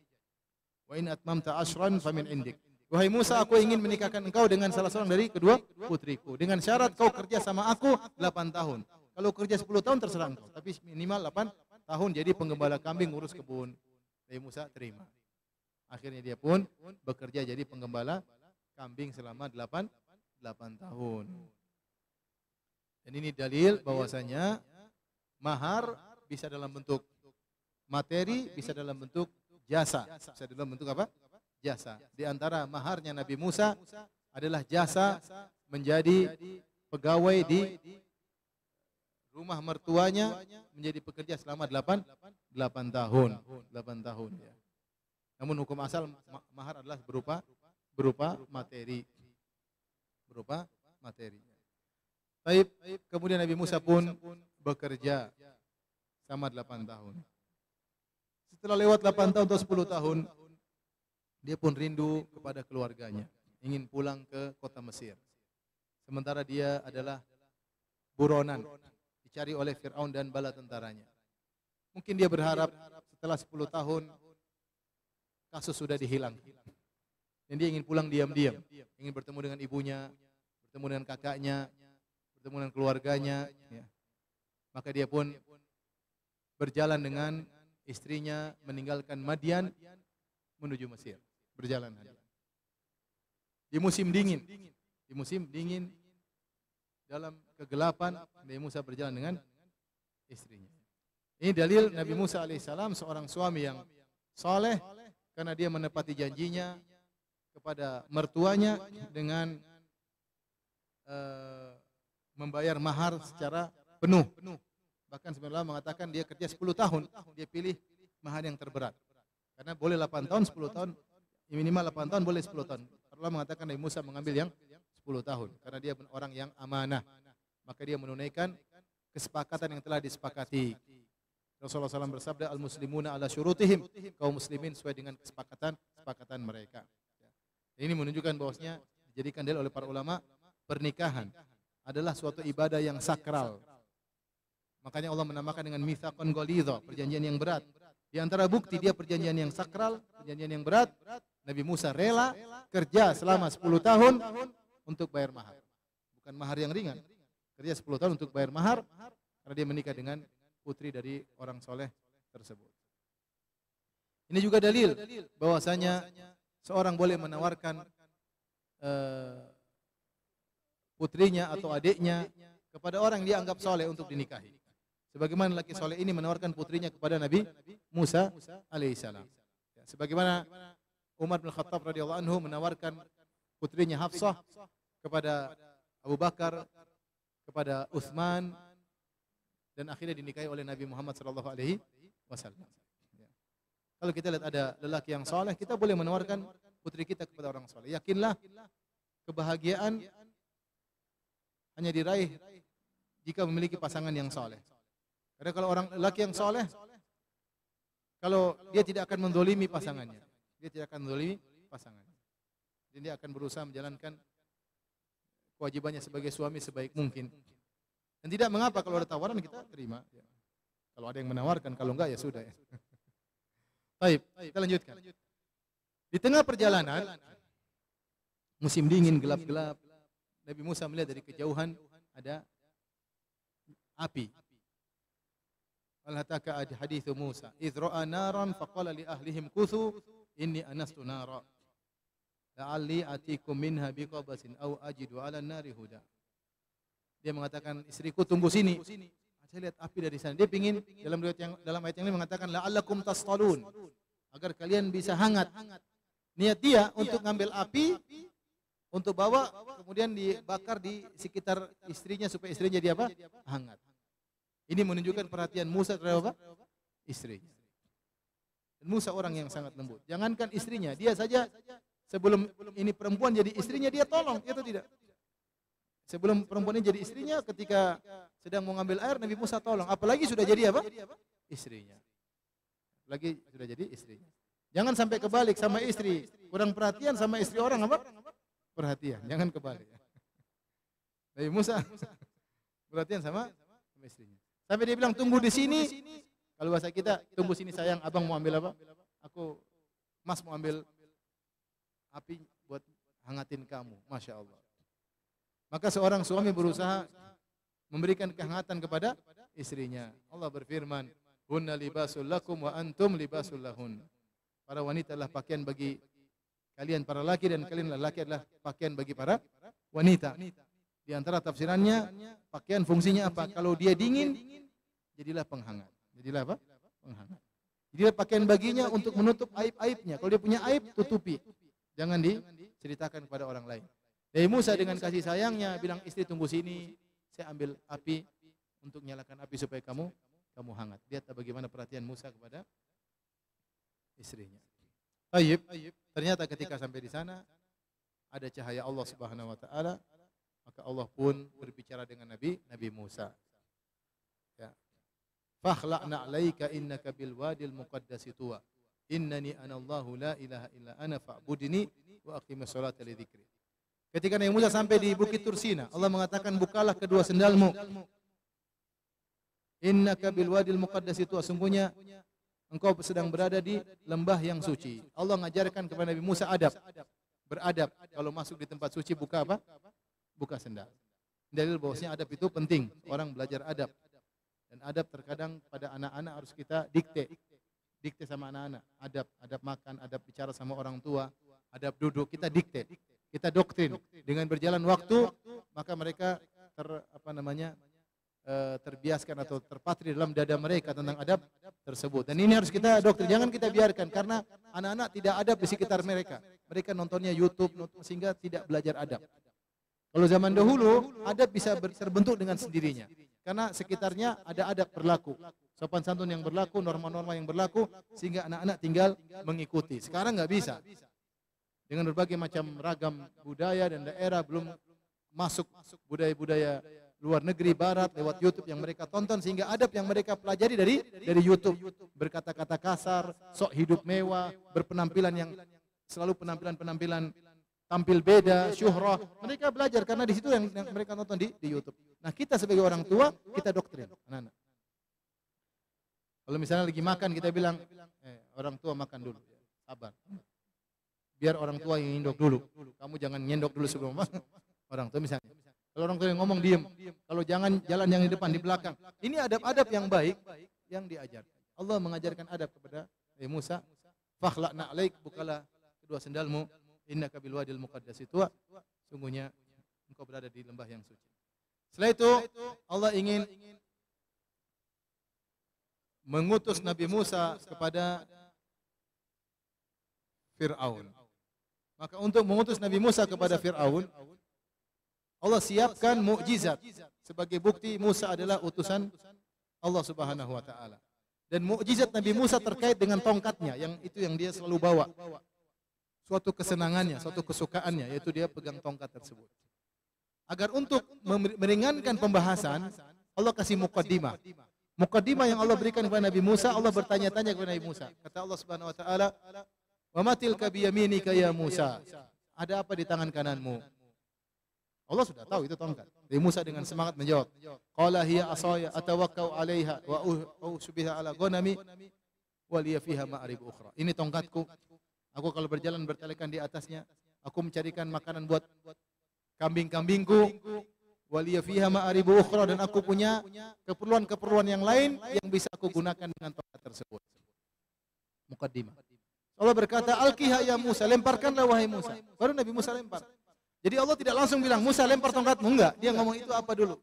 Wa in atmamta ashran famin indik. Wahai Musa, aku ingin menikahkan engkau dengan salah seorang dari kedua putriku. Dengan syarat kau kerja sama aku 8 tahun. Kalau kerja 10 tahun terserah engkau. Tapi minimal 8 tahun jadi penggembala kambing, ngurus kebun. Nabi Musa terima. Akhirnya dia pun bekerja jadi penggembala kambing selama 8 tahun. Dan ini dalil bahwasanya mahar bisa dalam bentuk materi, bisa dalam bentuk jasa. Bisa dalam bentuk apa? Jasa. Di antara maharnya Nabi Musa adalah jasa menjadi pegawai di rumah mertuanya, menjadi pekerja selama 8 tahun. 8 tahun ya. Namun hukum asal mahar adalah berupa materi. Berupa materi. Baik, kemudian Nabi Musa pun bekerja selama 8 tahun. Setelah lewat 8 tahun atau 10 tahun, dia pun rindu kepada keluarganya, ingin pulang ke kota Mesir. Sementara dia adalah buronan, dicari oleh Fir'aun dan bala tentaranya. Mungkin dia berharap setelah 10 tahun kasus sudah dihilangkan. Dan dia ingin pulang diam-diam, ingin bertemu dengan ibunya, bertemu dengan kakaknya, bertemu dengan keluarganya. Ya. Maka dia pun berjalan dengan istrinya meninggalkan Madian menuju Mesir. Berjalan di musim dingin. Di musim dingin dalam kegelapan Nabi Musa berjalan dengan istrinya. Ini dalil Nabi Musa alaihissalam seorang suami yang saleh karena dia menepati janjinya kepada mertuanya dengan membayar mahar secara penuh. Bahkan sebenarnya mengatakan dia kerja 10 tahun, dia pilih mahar yang terberat. Karena boleh 8 tahun, 10 tahun, minimal 8 tahun, boleh 10 tahun. Allah mengatakan Nabi Musa mengambil yang 10 tahun. Karena dia orang yang amanah. Maka dia menunaikan kesepakatan yang telah disepakati. Rasulullah SAW bersabda, al-muslimuna ala syurutihim. Kaum muslimin sesuai dengan kesepakatan mereka. Ini menunjukkan bahwasanya dijadikan dalil oleh para ulama, pernikahan adalah suatu ibadah yang sakral. Makanya Allah menamakan dengan mitsaqan ghalidha, perjanjian yang berat. Di antara bukti dia perjanjian yang sakral, perjanjian yang berat, Nabi Musa rela kerja selama 10 tahun untuk bayar mahar. Bukan mahar yang ringan. Kerja 10 tahun untuk bayar mahar karena dia menikah dengan putri dari orang soleh tersebut. Ini juga dalil bahwasanya seorang boleh menawarkan putrinya atau adiknya kepada orang yang dianggap soleh untuk dinikahi. Sebagaimana laki soleh ini menawarkan putrinya kepada Nabi Musa alaihissalam. Ya, sebagaimana Umar bin Khattab radhiyallahu anhu menawarkan putrinya Hafsah kepada Abu Bakar, kepada Utsman, dan akhirnya dinikahi oleh Nabi Muhammad sallallahu alaihi wasallam. Ya. Kalau kita lihat ada lelaki yang soleh, kita boleh menawarkan putri kita kepada orang soleh. Yakinlah kebahagiaan hanya diraih jika memiliki pasangan yang soleh. Karena kalau orang lelaki yang soleh, kalau dia tidak akan mendolimi pasangannya, dia tidak akan mendolimi pasangannya. Jadi dia akan berusaha menjalankan kewajibannya sebagai suami sebaik mungkin. Dan tidak mengapa kalau ada tawaran kita terima. Ya. Kalau ada yang menawarkan, kalau enggak ya sudah. Ya. Baik, kita lanjutkan. Di tengah perjalanan, musim dingin gelap-gelap, Nabi Musa melihat dari kejauhan ada api. Al-hataka hadithu Musa, idh ra'a naran faqala li ahlihim kuthu inni anastu nara. La'alli atikum minha biqabasin aw ajidu 'ala an-nari huda. Dia mengatakan, istriku tunggu sini. Saya lihat api dari sana. Dia pingin dalam ayat yang lain mengatakan la'allakum tastalun, agar kalian bisa hangat. Niat dia untuk ngambil api untuk bawa kemudian dibakar di sekitar istrinya supaya istrinya jadi apa? Hangat. Ini menunjukkan perhatian Musa terhadap apa? Istrinya. Dan Musa orang yang sangat lembut. Jangankan istrinya, dia saja sebelum ini perempuan jadi istrinya dia tolong, itu tidak. Sebelum perempuan ini jadi istrinya, ketika sedang mau ngambil air, Nabi Musa tolong. Apalagi sudah jadi apa? Istrinya. Apalagi sudah jadi istrinya. Jangan sampai kebalik sama istri. Kurang perhatian sama istri orang apa? Perhatian. Jangan kebalik. Nabi Musa perhatian sama istrinya. Sampai dia bilang tunggu di sini. Kalau bahasa kita, tunggu sini sayang, abang mau ambil apa? Mas mau ambil api buat hangatin kamu. Masya Allah. Maka seorang suami berusaha memberikan kehangatan kepada istrinya. Allah berfirman, hunna libasul lakum wa antum libasul lahun. Para wanita adalah pakaian bagi kalian para laki, dan kalian laki adalah pakaian bagi para wanita. Di antara tafsirannya, pakaian fungsinya apa? Kalau dia dingin, jadilah penghangat. Jadilah apa? Penghangat. Jadilah pakaian baginya untuk menutup aib-aibnya. Kalau dia punya aib, tutupi. Jangan diceritakan kepada orang lain. Nabi Musa dengan kasih sayangnya bilang, istri tunggu sini, saya ambil api untuk nyalakan api supaya kamu hangat. Lihat bagaimana perhatian Musa kepada istrinya. Tayyib. Ternyata ketika sampai di sana ada cahaya Allah Subhanahu wa taala, maka Allah pun berbicara dengan Nabi Musa. Ya. fakhla'na 'alaika innaka bil wadil muqaddasi tuwa. Innani anallahu la ilaha illa ana fa'budni wa aqimis salata li dzikri. Ketika Nabi Musa sampai di Bukit Tursina, Allah mengatakan, bukalah kedua sendalmu. Innaka bil wadil muqaddasi tuwa. Sungguhnya engkau sedang berada di lembah yang suci. Allah mengajarkan kepada Nabi Musa adab. Beradab. Kalau masuk di tempat suci buka apa? Buka sendal. Dalil bahwasanya adab itu penting. Orang belajar adab. Dan adab terkadang pada anak-anak harus kita dikte. Dikte sama anak-anak. Adab, adab makan, adab bicara sama orang tua, adab duduk, kita dikte. Kita doktrin. Dengan berjalan waktu, maka mereka terbiaskan atau terpatri dalam dada mereka tentang adab tersebut. Dan ini harus kita doktrin. Jangan kita biarkan karena anak-anak tidak adab di sekitar mereka. Mereka nontonnya YouTube sehingga tidak belajar adab. Kalau zaman dahulu, adab bisa terbentuk dengan sendirinya. Karena sekitarnya ada adab berlaku. Sopan santun yang berlaku, norma-norma yang berlaku, sehingga anak-anak tinggal mengikuti. Sekarang nggak bisa. Dengan berbagai macam ragam budaya dan daerah, belum masuk budaya-budaya luar negeri, barat, lewat YouTube yang mereka tonton, sehingga adab yang mereka pelajari dari YouTube. Berkata-kata kasar, sok hidup mewah, berpenampilan yang selalu penampilan-penampilan tampil beda, syuhrah. Mereka belajar karena di situ yang mereka nonton di YouTube. Nah, kita sebagai orang tua, kita doktrin anak-anak. Kalau misalnya lagi makan, kita bilang, orang tua makan dulu, sabar. Biar orang tua yang nyendok dulu. Kamu jangan nyendok dulu sebelum makan. Orang tua misalnya. Kalau orang tua yang ngomong diem. Kalau jangan jalan yang di depan, di belakang. Ini adab-adab yang baik yang diajar. Allah mengajarkan adab kepada Musa. Fakhla'na 'alaik, bukalah kedua sendalmu. Innaka bil wadil muqaddasi tuwa. Sungguhnya engkau berada di lembah yang suci. Setelah itu Allah ingin mengutus Nabi Musa kepada Fir'aun. Maka untuk mengutus Nabi Musa kepada Fir'aun, Allah siapkan mukjizat sebagai bukti Musa adalah utusan Allah Subhanahu wa taala. Dan mukjizat Nabi Musa terkait dengan tongkatnya, yang itu yang dia selalu bawa. Suatu kesenangannya, suatu kesukaannya, yaitu dia pegang tongkat tersebut. Agar untuk meringankan pembahasan, Allah kasih muqaddimah. Muqaddimah yang Allah berikan kepada Nabi Musa, Allah bertanya-tanya kepada Nabi Musa. Kata Allah Subhanahu wa taala, "Wa ma tilka biyaminika ya Musa?" Ada apa di tangan kananmu? Allah sudah tahu itu tongkat. Nabi Musa dengan semangat menjawab, "Qala hiya asaya atawakkau 'alaiha wa usbiha 'ala ghanami wa liya fiha ma'arib ukhra." Ini tongkatku. Aku kalau berjalan bertelekan di atasnya, aku mencarikan makanan buat kambing-kambingku. Waliya fiha ma'aribu ukhra, dan aku punya keperluan-keperluan yang lain yang bisa aku gunakan dengan tongkat tersebut. Muqaddimah. Allah berkata, "Alqiha ya Musa," lemparkanlah wahai Musa. Baru Nabi Musa lempar. Jadi Allah tidak langsung bilang, "Musa lempar tongkatmu," enggak. Dia ngomong itu apa dulu.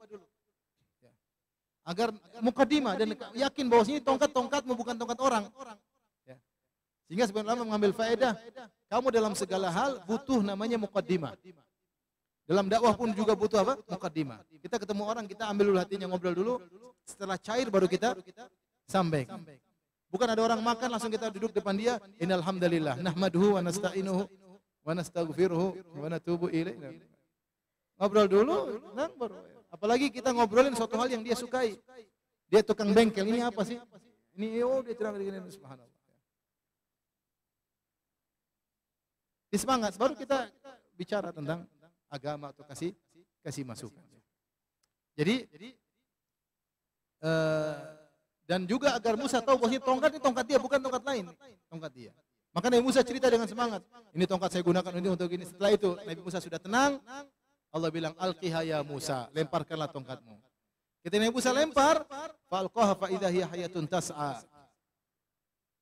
Agar muqaddimah dan yakin bahwa ini tongkat-tongkatmu bukan tongkat orang. Sehingga sebenarnya mengambil faedah, kamu dalam segala hal butuh namanya muqaddimah. Dalam dakwah pun juga butuh apa? Muqaddimah. Kita ketemu orang, kita ambil dulu hatinya, ngobrol dulu, setelah cair baru kita sampaikan. Bukan ada orang makan langsung kita duduk depan dia, innal hamdalillah nahmaduhu wa nasta'inuhu wa nastaghfiruhu wa natubu ilaihi. Ngobrol dulu, nah baru. Apalagi kita ngobrolin suatu hal yang dia sukai. Dia tukang bengkel, ini apa sih? Ini dia cerita begini, subhanallah. Di semangat baru kita bicara tentang agama atau kasih masukan. Jadi dan juga agar Musa tahu bahwa tongkat ini tongkat dia, bukan tongkat lain, tongkat dia. Maka Nabi Musa cerita dengan semangat, ini tongkat saya gunakan ini untuk ini. Setelah itu Nabi Musa sudah tenang, Allah bilang, "Alqiha ya Musa," lemparkanlah tongkatmu. Ketika Nabi Musa lempar, falqaha fa idza hiya hayatun tas'a.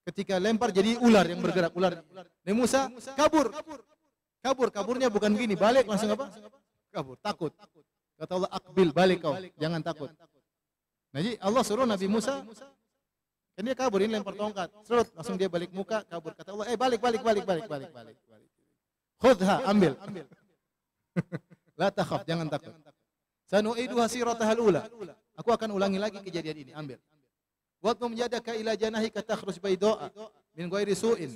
Ketika lempar jadi ular yang bergerak, ular. Nabi Musa kabur. Kaburnya bukan begini, balik langsung apa? Kabur, takut. Kata Allah, "Aqbil, balik kau, jangan takut." Jadi Allah suruh Nabi Musa, kan dia kabur, ini lempar tongkat. Serut, langsung dia balik muka, kabur. Kata Allah, balik. Khudha, ambil. La takhaf, jangan takut. Sanu'iduha siratahal ula. Aku akan ulangi lagi kejadian ini, ambil. Wadmum yadaka ila janahika takhruj bayda'a min ghairi su'in.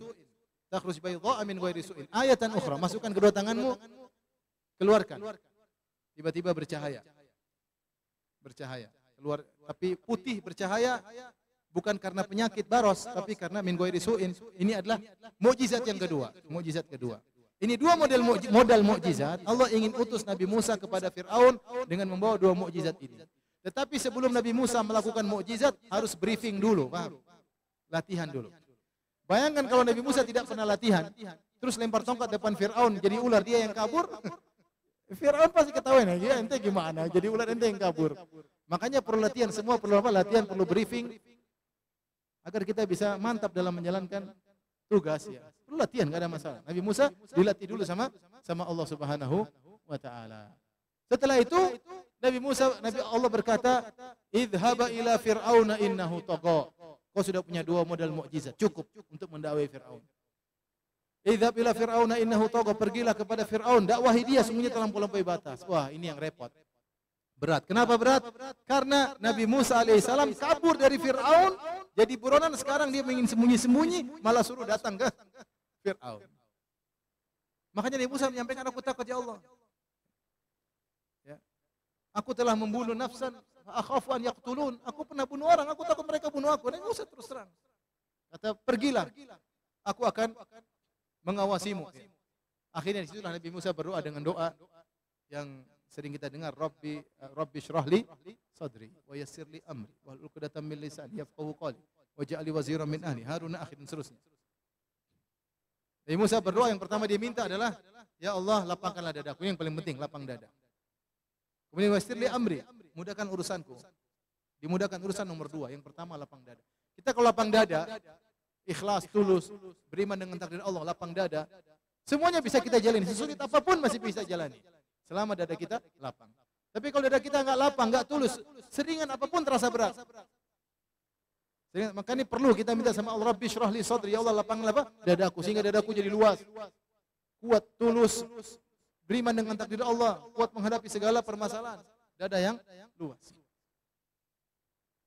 Takhruj bayda'a min ghairi su'in. Ayatan ukhra, masukkan kedua tanganmu, keluarkan. Tiba-tiba bercahaya. keluar tapi putih bercahaya bukan karena penyakit baros tapi karena min ghairi su'in. Ini adalah mukjizat yang kedua, mukjizat kedua. Ini dua modal mukjizat. Allah ingin utus Nabi Musa kepada Firaun dengan membawa dua mukjizat ini. Tetapi sebelum Nabi Musa melakukan mukjizat harus briefing dulu, paham? Latihan dulu. Bayangkan kalau Nabi Musa tidak pernah latihan, terus lempar tongkat depan Firaun jadi ular, dia yang kabur. Firaun pasti ketahuan ya, ente gimana? Jadi ular ente yang kabur. Makanya perlu latihan, semua perlu apa? Latihan, perlu briefing agar kita bisa mantap dalam menjalankan tugas ya. Perlu latihan, enggak ada masalah. Nabi Musa dilatih dulu sama Allah Subhanahu wa taala. Setelah itu Nabi Allah berkata, "Idhhaba ila fir'auna innahu tagha." Kau sudah punya dua modal mukjizat, cukup untuk mendakwai Firaun. Idhhab ila fir'auna innahu tagha, pergilah kepada Firaun, dakwahi dia sungguhnya telah melampaui batas. Wah, ini yang repot. Berat. Kenapa berat? Karena Nabi Musa alaihissalam kabur dari Firaun, jadi buronan, sekarang dia ingin sembunyi-sembunyi, malah suruh datang ke Firaun. Makanya Nabi Musa menyampaikan, aku takut ya Allah. Ya. Aku telah membunuh nafsan, akhafu an yaqtulun. Aku pernah bunuh orang, aku takut mereka bunuh aku. Nabi Musa terus terang. Kata, pergilah. Aku akan mengawasimu. Ya. Akhirnya disitulah Nabi Musa berdoa dengan doa yang sering kita dengar, Rabbi syrahli sadri wa yassirli amri wahlul 'uqdatam min lisani yafqahu qawli waj'alni waziran min ahli Harun akhi dan seterusnya. Nabi Musa berdoa yang pertama dia minta adalah, ya Allah lapangkanlah dadaku. Ini yang paling penting, lapang dada. Kemudian yassirli amri, mudahkan urusanku. Dimudahkan urusan nomor dua. Yang pertama lapang dada. Kita kalau lapang dada, ikhlas, tulus, beriman dengan takdir Allah, lapang dada, semuanya bisa kita jalani. Sesulit apapun masih bisa jalani. Selama dada kita lapang. Tapi kalau dada kita enggak lapang, enggak tulus, seringan apapun terasa berat. Makanya perlu kita minta sama Allah, Rabbi syrahli sadri, ya Allah lapanglah apa? Dadaku, sehingga dadaku jadi luas. Kuat, tulus, beriman dengan takdir Allah, kuat menghadapi segala permasalahan. Dada yang luas.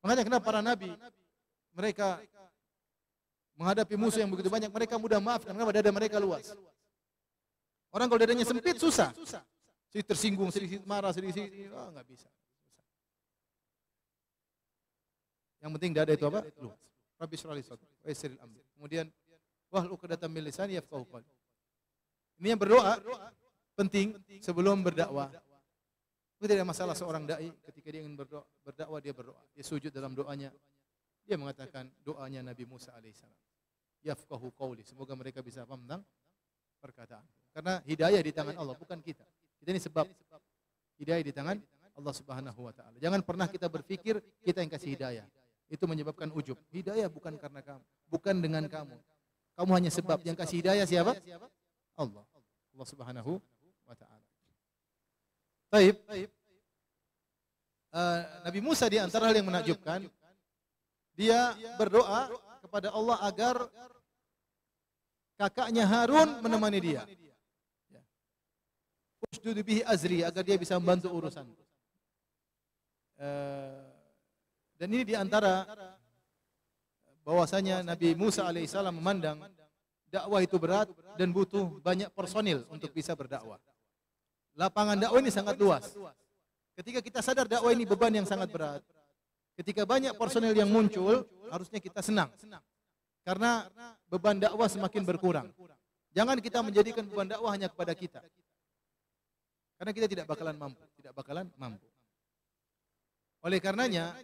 Makanya kenapa para nabi, mereka menghadapi musuh yang begitu banyak, mereka mudah maafkan, kenapa dada mereka luas. Orang kalau dadanya sempit, susah. Sedikit tersinggung, sedikit marah, sedikit nggak bisa. Yang penting dada itu apa? Luas. Rabbi syrahli sadri wa yassiril amri. Kemudian wahlul 'uqdatam min lisani yafqahu qawli. Ini yang berdoa penting sebelum berdakwah. Itu tidak masalah seorang dai ketika dia ingin berdakwah dia berdoa. Dia sujud dalam doanya. Dia mengatakan doanya Nabi Musa alaihissalam. Yafqahu qawli. Semoga mereka bisa paham tentang perkataan. Karena hidayah di tangan Allah, bukan kita. Kita ini sebab hidayah di tangan Allah Subhanahu wa taala. Jangan pernah kita berpikir kita yang kasih hidayah. Itu menyebabkan ujub. Hidayah bukan karena kamu, bukan dengan kamu. Kamu hanya sebab. Yang kasih hidayah siapa? Allah. Allah Subhanahu wa taala. Baik. Nabi Musa di antara hal yang menakjubkan, dia berdoa kepada Allah agar kakaknya Harun menemani dia. Ushdud bihi azri, agar dia bisa membantu urusan. Dan ini diantara bahwasanya Nabi Musa alaihissalam memandang dakwah itu berat dan butuh banyak personil untuk bisa berdakwah. Lapangan dakwah ini sangat luas. Ketika kita sadar dakwah ini beban yang sangat berat, ketika banyak personil yang muncul, harusnya kita senang. Karena beban dakwah semakin berkurang. Jangan kita menjadikan beban dakwah hanya kepada kita. Karena kita tidak bakalan mampu. Oleh karenanya,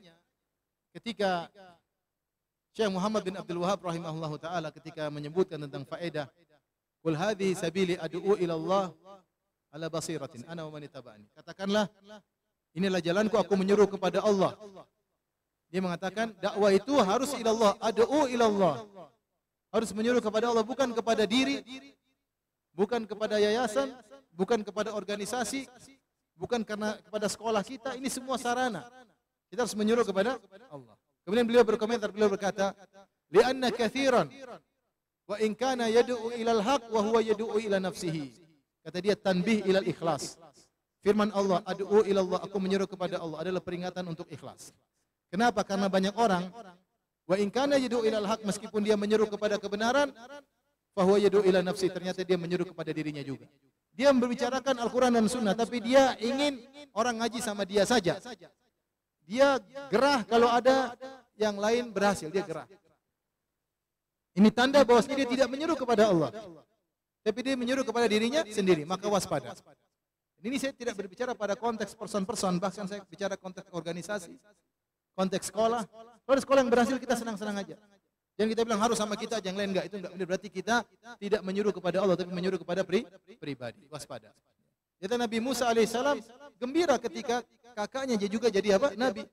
ketika Syekh Muhammad bin Abdul Wahab rahimahullahu taala ketika menyebutkan tentang faedah, "Qul hadhihi sabili ad'u ila Allah ala basiratin ana wa man ittaba'ani." Katakanlah, inilah jalanku, aku menyeru kepada Allah. Dia mengatakan dakwah itu harus ila Allah, ad'u ila Allah. Harus menyeru kepada Allah, bukan kepada diri, bukan kepada yayasan, bukan kepada organisasi, bukan karena kepada sekolah kita. Ini semua sarana. Kita harus menyuruh kepada Allah. Kemudian beliau berkomentar, beliau berkata, "Li'anna katsiran wa in kana yad'u ilal haq wa huwa yad'u ila nafsihi." Kata dia tanbih ilal ikhlas. Firman Allah, "Ad'u ila Allah," aku menyeru kepada Allah, adalah peringatan untuk ikhlas. Kenapa? Karena banyak orang wa in kana yad'u ilal haq, meskipun dia menyeru kepada kebenaran, fa huwa yad'u ila nafsi, ternyata dia menyeru kepada dirinya juga. Dia membicarakan Al-Quran dan Sunnah, tapi dia ingin orang ngaji sama dia saja. Dia gerah kalau ada yang lain berhasil, dia gerah. Ini tanda bahwasanya dia tidak menyeru kepada Allah, tapi dia menyeru kepada dirinya sendiri, maka waspada. Ini saya tidak berbicara pada konteks person-person, bahkan saya bicara konteks organisasi, konteks sekolah. Kalau ada sekolah yang berhasil, kita senang-senang aja. Jangan kita bilang harus sama kita, yang lain enggak. Itu enggak. Berarti kita tidak menyuruh kepada Allah, tapi menyuruh kepada pribadi. Waspada. Jadi Nabi Musa alaihissalam gembira ketika kakaknya juga jadi apa? Nabi.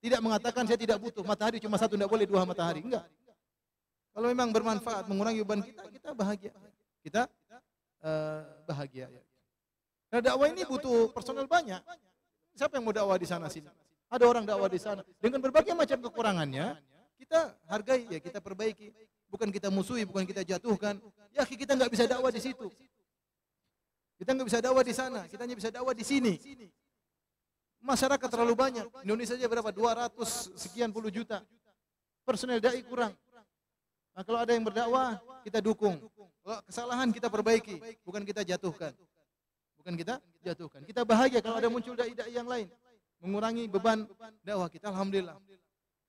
Tidak mengatakan saya tidak butuh matahari cuma satu, tidak boleh 2 matahari. Enggak. Kalau memang bermanfaat, mengurangi beban kita, kita bahagia. Kita bahagia. Karena dakwah ini butuh personal banyak. Siapa yang mau dakwah di sana sini? Ada orang dakwah di sana dengan berbagai macam kekurangannya. Kita hargai, ya kita perbaiki. Bukan kita musuhi, bukan kita jatuhkan. Ya kita nggak bisa dakwah di situ. Kita nggak bisa dakwah di sana. Kita hanya bisa dakwah di sini. Masyarakat terlalu banyak. Indonesia saja berapa? 200 sekian puluh juta. Personel dai kurang. Nah, kalau ada yang berdakwah, kita dukung. Kalau kesalahan kita perbaiki, bukan kita jatuhkan. Bukan kita jatuhkan. Kita bahagia kalau ada muncul dai-dai yang lain. Mengurangi beban dakwah kita, alhamdulillah.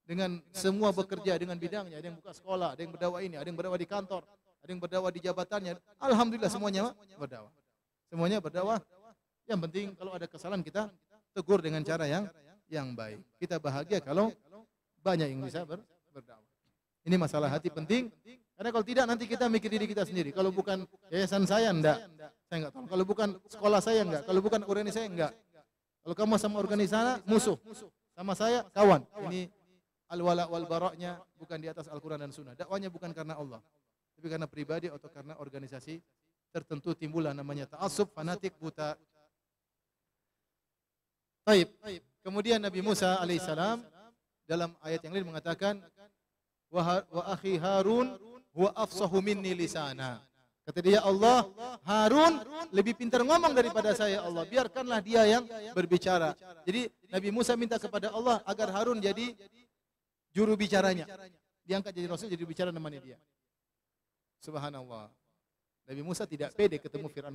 Dengan semua bekerja dengan bidangnya, ada yang buka sekolah, ada yang berdakwah ini, ada yang berdakwah di kantor, ada yang berdakwah di jabatannya. Alhamdulillah semuanya berdakwah. Semuanya berdakwah. Yang penting kalau ada kesalahan kita tegur dengan cara yang baik. Kita bahagia kalau banyak yang bisa berdakwah. Ini masalah hati penting. Karena kalau tidak nanti kita mikir diri kita sendiri. Kalau bukan yayasan saya enggak, saya enggak tahu. Kalau bukan sekolah saya enggak, kalau bukan organisasi saya enggak. Kalau kamu sama organisasi musuh, sama saya kawan. Ini al-wala wal bara'nya bukan di atas Al-Qur'an dan Sunnah. Dakwanya bukan karena Allah, tapi karena pribadi atau karena organisasi tertentu timbullah namanya ta'assub, fanatik, buta. Baik. Kemudian Nabi Musa alaihissalam dalam ayat yang lain mengatakan wa akhi Harun huwa afsahu minni lisana. Kata dia, Allah, Harun lebih pintar ngomong daripada saya, Allah. Biarkanlah dia yang berbicara. Jadi Nabi Musa minta kepada Allah agar Harun jadi juru bicaranya. Diangkat jadi Rasul, jadi bicara namanya dia. Subhanallah. Nabi Musa tidak pede ketemu Fir'aun.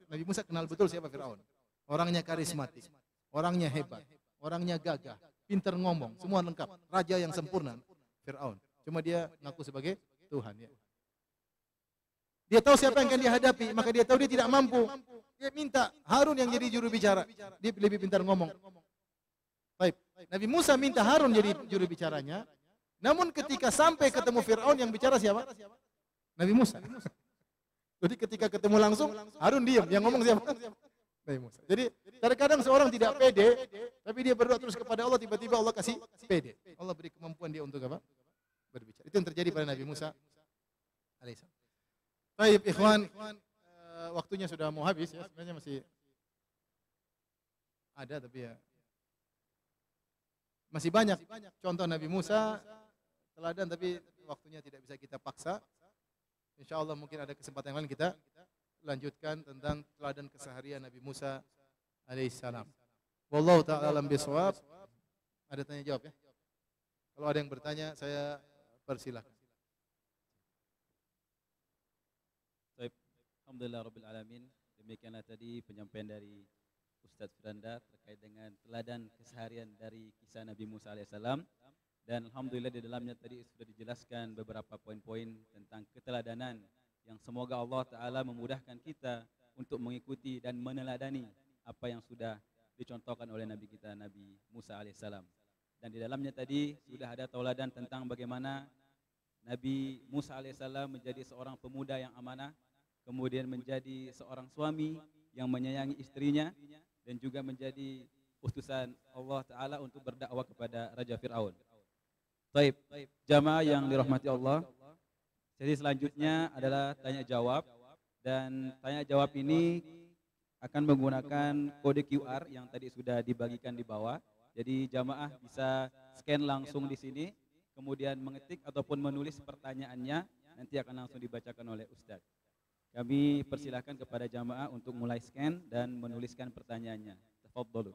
Nabi Musa kenal betul siapa Fir'aun. Orangnya karismatik, orangnya hebat, orangnya gagah, pintar ngomong, semua lengkap. Raja yang sempurna, Fir'aun. Cuma dia ngaku sebagai Tuhan. Ya. Dia tahu siapa yang akan dihadapi, maka dia tahu dia tidak mampu. Dia minta Harun yang jadi juru bicara. Dia lebih pintar ngomong. Baik. Nabi Musa minta Harun jadi juru bicaranya. Namun ketika sampai ketemu Fir'aun yang bicara siapa? Nabi Musa. Jadi ketika ketemu langsung, Harun diam. Yang ngomong siapa? Nabi Musa. Jadi terkadang seorang tidak pede, tapi dia berdoa terus kepada Allah, tiba-tiba Allah kasih pede. Allah beri kemampuan dia untuk apa? Berbicara. Itu yang terjadi pada Nabi Musa alaihissalam. Baik, ikhwan, waktunya sudah mau habis ya. Sebenarnya masih ada, tapi ya masih banyak contoh Nabi Musa teladan, tapi waktunya tidak bisa kita paksa. Insya Allah mungkin ada kesempatan yang lain kita lanjutkan tentang teladan keseharian Nabi Musa alaihissalam. Wallahu ta'ala alam bisawab. Ada tanya jawab ya? Kalau ada yang bertanya, saya persilahkan. Baik, alhamdulillah rabbil alamin. Demikianlah tadi penyampaian dari Ustaz Firanda terkait dengan teladan keseharian dari kisah Nabi Musa alaihissalam. Dan alhamdulillah di dalamnya tadi sudah dijelaskan beberapa poin-poin tentang keteladanan yang semoga Allah Ta'ala memudahkan kita untuk mengikuti dan meneladani apa yang sudah dicontohkan oleh Nabi kita Nabi Musa alaihissalam. Dan di dalamnya tadi sudah ada tauladan tentang bagaimana Nabi Musa alaihissalam menjadi seorang pemuda yang amanah, kemudian menjadi seorang suami yang menyayangi istrinya, dan juga menjadi utusan Allah Ta'ala untuk berdakwah kepada Raja Fir'aun. Baik, jamaah yang dirahmati Allah. Jadi selanjutnya adalah tanya jawab, dan tanya jawab ini akan menggunakan kode QR yang tadi sudah dibagikan di bawah. Jadi jamaah bisa scan langsung di sini, kemudian mengetik ataupun menulis pertanyaannya, nanti akan langsung dibacakan oleh Ustadz. Kami persilahkan kepada jamaah untuk mulai scan dan menuliskan pertanyaannya. Tafadhalu.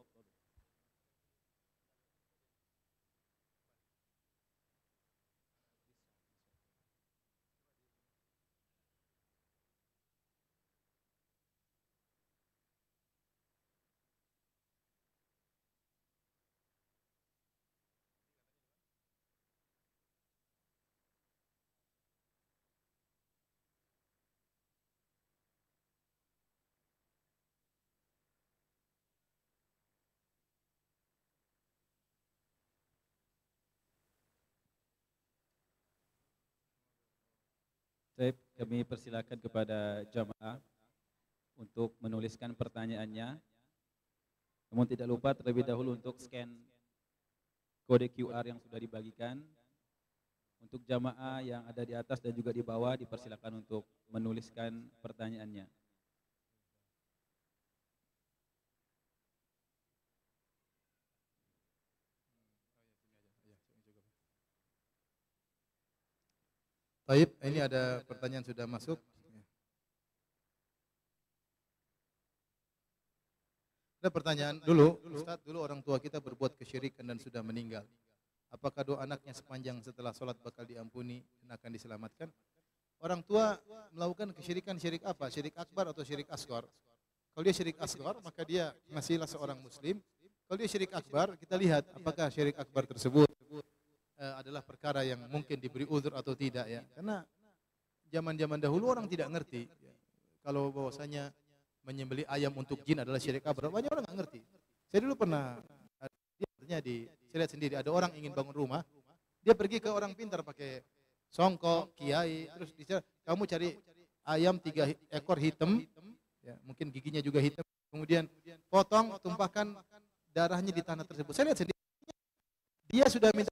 kami persilakan kepada jamaah untuk menuliskan pertanyaannya. Namun tidak lupa terlebih dahulu untuk scan kode QR yang sudah dibagikan. Untuk jamaah yang ada di atas dan juga di bawah dipersilakan untuk menuliskan pertanyaannya. Baik, ini ada pertanyaan sudah masuk. Ada pertanyaan dulu, Ustaz, dulu orang tua kita berbuat kesyirikan dan sudah meninggal. Apakah doa anaknya sepanjang setelah sholat bakal diampuni dan akan diselamatkan? Orang tua melakukan kesyirikan, syirik apa? Syirik akbar atau syirik asghar? Kalau dia syirik asghar, maka dia masihlah seorang muslim. Kalau dia syirik akbar, kita lihat apakah syirik akbar tersebut adalah perkara yang mungkin diberi uzur atau tidak ya. Karena zaman-zaman dahulu orang tidak ngerti. Kalau bahwasanya menyembelih ayam untuk jin adalah syirik akbar, banyak orang nggak ngerti. Saya dulu pernah, saya lihat sendiri, ada orang ingin bangun rumah, dia pergi ke orang pintar pakai songkok, kiai, terus dia, kamu cari ayam 3 ekor hitam, ya, mungkin giginya juga hitam, kemudian potong, tumpahkan darahnya di tanah tersebut. Saya lihat sendiri, dia sudah minta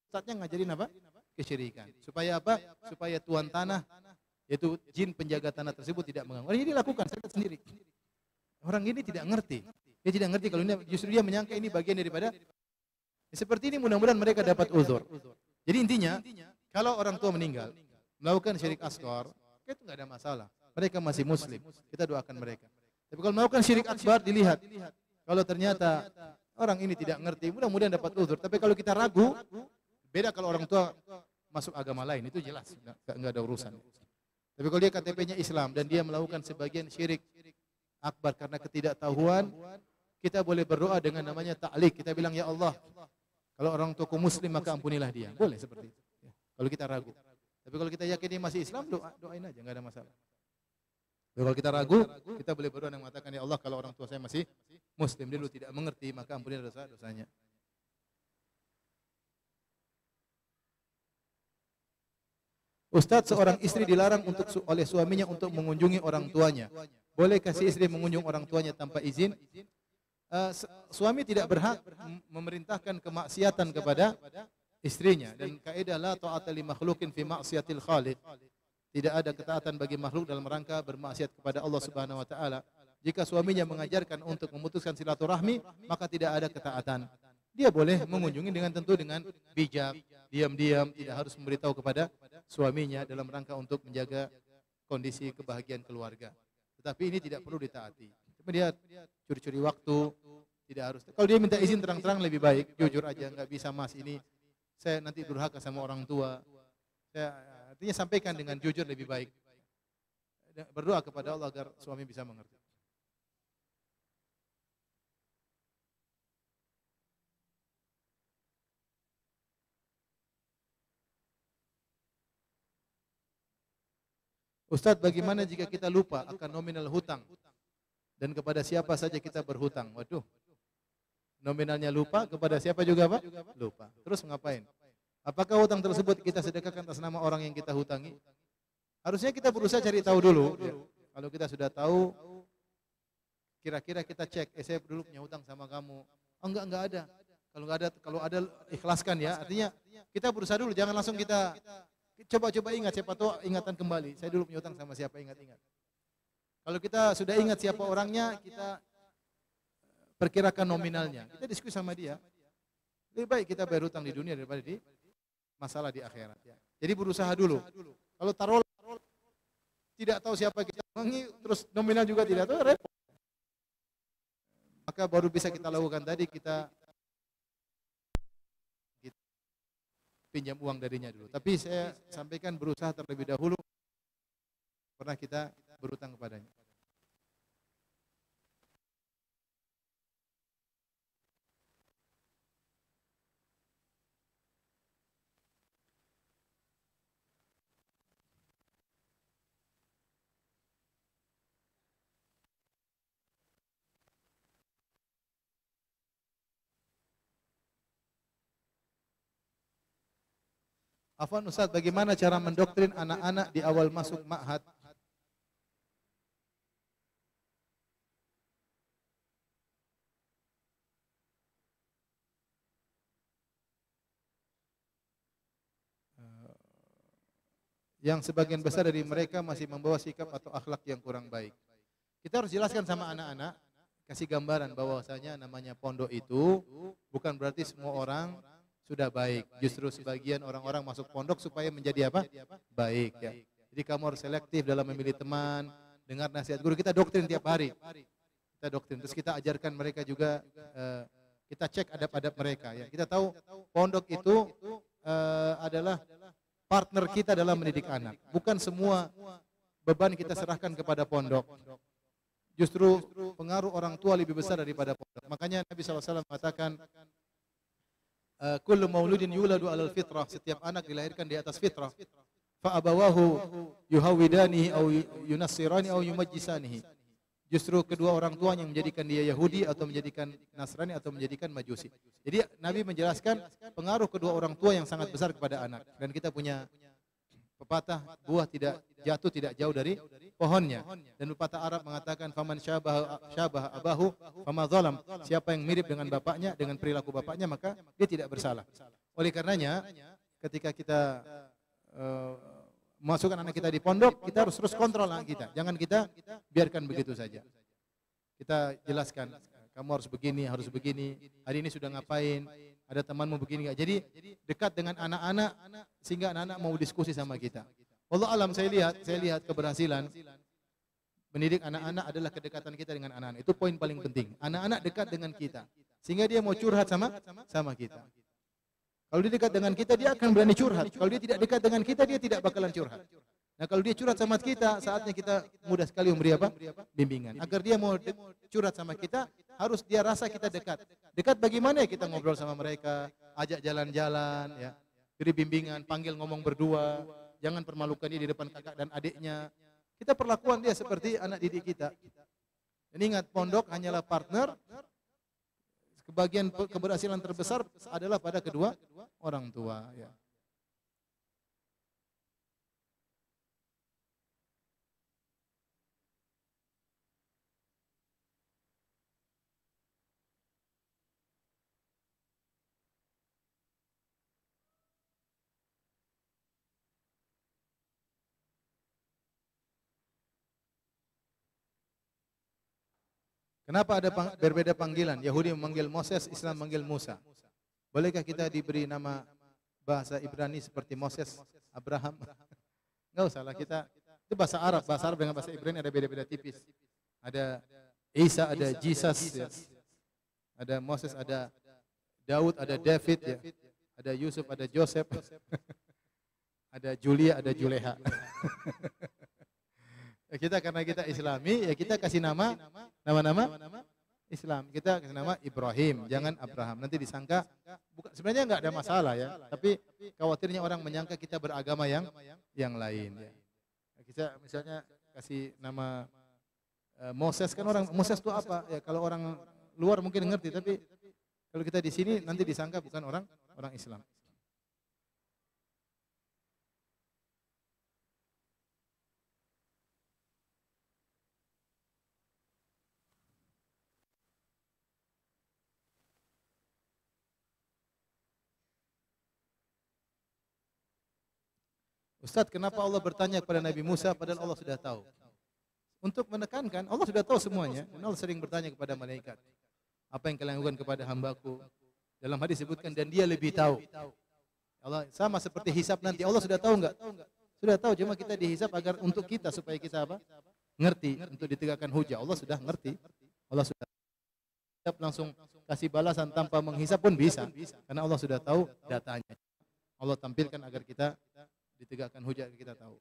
Ustaznya ngajarin apa? Kesyirikan. Supaya apa? Supaya tuan tanah, yaitu jin penjaga tanah tersebut tidak mengganggu. Ini dilakukan, saya lihat sendiri. Orang ini tidak ngerti. Dia tidak ngerti kalau ini, justru dia menyangka ini bagian daripada. Seperti ini mudah-mudahan mereka dapat uzur. Jadi intinya, kalau orang tua meninggal, melakukan syirik asghar, itu nggak ada masalah. Mereka masih muslim, kita doakan mereka. Tapi kalau melakukan syirik akbar, dilihat. Kalau ternyata orang ini tidak ngerti, mudah-mudahan dapat uzur. Tapi kalau kita ragu, beda kalau orang tua masuk agama lain, itu jelas, nggak ada urusan. Tapi kalau dia KTP-nya Islam dan dia melakukan sebagian syirik akbar karena ketidaktahuan, kita boleh berdoa dengan namanya ta'liq. Kita bilang, ya Allah, kalau orang tuaku muslim maka ampunilah dia. Boleh seperti itu. Ya, kalau kita ragu. Tapi kalau kita yakin dia masih Islam, doain aja, nggak ada masalah. Tapi kalau kita ragu, kita boleh berdoa dan mengatakan, ya Allah, kalau orang tua saya masih muslim, dia dulu tidak mengerti, maka ampunilah dosa-dosanya. Ustadz, seorang istri dilarang oleh suaminya untuk mengunjungi orang tuanya. Bolehkah si istri mengunjung orang tuanya tanpa izin? Suami tidak berhak memerintahkan kemaksiatan kepada istrinya. Dan kaidah la ta'ata li makhluqin fi ma'siyatil khaliq. Tidak ada ketaatan bagi makhluk dalam rangka bermaksiat kepada Allah Subhanahu wa taala. Jika suaminya mengajarkan untuk memutuskan silaturahmi, maka tidak ada ketaatan. Dia boleh mengunjungi dengan tentu dengan bijak, diam-diam, tidak harus memberitahu kepada suaminya dalam rangka untuk menjaga kondisi kebahagiaan keluarga. Tetapi ini tidak perlu ditaati. Cuma dia curi-curi waktu, tidak harus. Kalau dia minta izin terang-terang lebih baik, jujur aja, nggak bisa mas, ini saya nanti durhaka sama orang tua. Artinya sampaikan dengan jujur lebih baik. Berdoa kepada Allah agar suami bisa mengerti. Ustadz, bagaimana jika kita lupa akan nominal hutang dan kepada siapa saja kita berhutang? Waduh, nominalnya lupa, kepada siapa juga Pak? Lupa. Terus ngapain? Apakah hutang tersebut kita sedekahkan atas nama orang yang kita hutangi? Harusnya kita berusaha cari tahu dulu. Ya. Kalau kita sudah tahu, kira-kira kita cek, saya dulu punya hutang sama kamu. Oh enggak ada. Kalau ada ikhlaskan ya. Artinya kita berusaha dulu, jangan langsung kita coba ingat, siapa tahu ingatan kembali. Saya dulu punya hutang sama siapa, ingat-ingat. Kalau kita sudah ingat siapa orangnya, kita perkirakan nominalnya. Kita diskusi sama dia. Lebih baik kita bayar hutang di dunia daripada di masalah di akhirat. Jadi berusaha dulu. Kalau taruh tidak tahu siapa kita utangi, terus nominal juga tidak tahu, repot. Maka baru bisa kita lakukan tadi, kita pinjam uang darinya dulu. Tapi saya sampaikan berusaha terlebih dahulu pernah kita berutang kepadanya. Afwan Ustaz, bagaimana cara mendoktrin anak-anak di awal masuk ma'had? Yang sebagian besar dari mereka masih membawa sikap atau akhlak yang kurang baik. Kita harus jelaskan sama anak-anak, kasih gambaran bahwasanya namanya pondok itu bukan berarti semua orang sudah baik. Justru sebagian orang-orang masuk pondok supaya menjadi apa? Baik ya. Jadi kamu harus selektif dalam memilih teman, dengar nasihat guru. Kita doktrin tiap hari. Kita doktrin. Terus kita ajarkan mereka juga, kita cek adab-adab mereka ya. Kita tahu pondok itu adalah partner kita dalam mendidik anak. Bukan semua beban kita serahkan kepada pondok. Justru pengaruh orang tua lebih besar daripada pondok. Makanya Nabi SAW mengatakan, kullu mauludin yuladu alal fitrah. Setiap anak dilahirkan di atas fitrah. Fa abawahu yuhawidanihi au yunassirani au yumajjisanihi. Justru kedua orang tuanya yang menjadikan dia Yahudi atau menjadikan Nasrani atau menjadikan Majusi. Jadi Nabi menjelaskan pengaruh kedua orang tua yang sangat besar kepada anak. Dan kita punya pepatah, buah tidak jatuh tidak jauh dari pohonnya. Dan pepatah Arab mengatakan, faman syabaha abahu fama zalam. Siapa yang mirip dengan bapaknya, dengan perilaku bapaknya, maka dia tidak bersalah. Oleh karenanya, ketika kita masukkan anak kita di pondok, kita harus terus kontrol anak kita. Jangan kita biarkan begitu saja. Kita jelaskan, kamu harus begini, hari ini sudah ngapain, ada temanmu begini enggak. Jadi dekat dengan anak-anak sehingga anak-anak mau diskusi sama kita. Wallah alam, saya lihat keberhasilan mendidik anak-anak adalah kedekatan kita dengan anak-anak. Itu poin paling penting. Anak-anak dekat dengan kita sehingga dia mau curhat sama kita. Kalau dia dekat dengan kita, dia akan berani curhat. Kalau dia tidak dekat dengan kita, dia tidak bakalan curhat. Nah, kalau dia curhat sama kita, saatnya kita mudah sekali memberi apa? Bimbingan. Agar dia mau curhat sama kita, harus dia rasa kita dekat. Dekat bagaimana ya kita ngobrol sama mereka, ajak jalan-jalan, ya, beri bimbingan, panggil ngomong berdua, jangan permalukan dia di depan kakak dan adiknya. Kita perlakuan dia seperti anak didik kita. Dan ingat, pondok hanyalah partner. Kebagian keberhasilan terbesar adalah pada kedua orang tua. Ya. Kenapa ada berbeda panggilan? Yahudi memanggil Moses, Islam memanggil Musa. Bolehkah kita diberi nama bahasa Ibrani seperti Moses, Abraham? Enggak usah lah, kita itu bahasa Arab dengan bahasa Ibrani ada beda-beda tipis. Ada Isa, ada Jesus, ya. Ada Moses, ada Daud, ada David, ya. Ada Yusuf, ada Joseph. Ada Julia, ada Juleha. Kita karena kita Islami, ya kita kasih nama Islam. Kita kasih nama Ibrahim, jangan Abraham. Nanti disangka, sebenarnya enggak ada masalah ya. Tapi khawatirnya orang menyangka kita beragama yang lain. Ya. Kita misalnya kasih nama Moses, kan orang Moses itu apa? Ya kalau orang luar mungkin ngerti, tapi kalau kita di sini nanti disangka bukan orang Islam. Ustaz, kenapa Allah bertanya kepada Nabi Musa padahal Allah sudah tahu? Untuk menekankan, Allah sudah tahu semuanya. Dan Allah sering bertanya kepada malaikat, apa yang kalian lakukan kepada hambaku? Dalam hadis disebutkan, dan dia lebih tahu. Allah sama seperti hisab nanti, Allah sudah tahu enggak? Sudah tahu, cuma kita dihisab agar untuk kita, supaya kita apa? Ngerti, untuk ditegakkan hujah. Allah sudah ngerti. Allah sudah langsung kasih balasan tanpa menghisab pun bisa. Karena Allah sudah tahu datanya. Allah tampilkan agar kita ditegakkan hujah, kita tahu.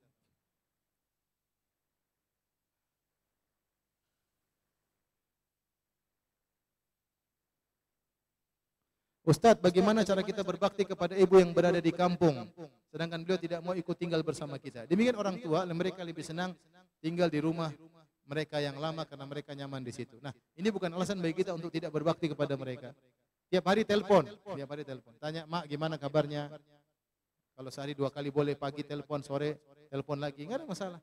Ustadz, bagaimana cara kita berbakti kepada ibu yang berada di kampung, sedangkan beliau tidak mau ikut tinggal bersama kita? Demikian orang tua, mereka lebih senang tinggal di rumah mereka yang lama karena mereka nyaman di situ. Nah, ini bukan alasan bagi kita untuk tidak berbakti kepada mereka. Tiap hari telepon, tanya, Mak, gimana kabarnya? Kalau sehari 2 kali boleh, pagi telepon, sore telepon lagi, nggak ada masalah.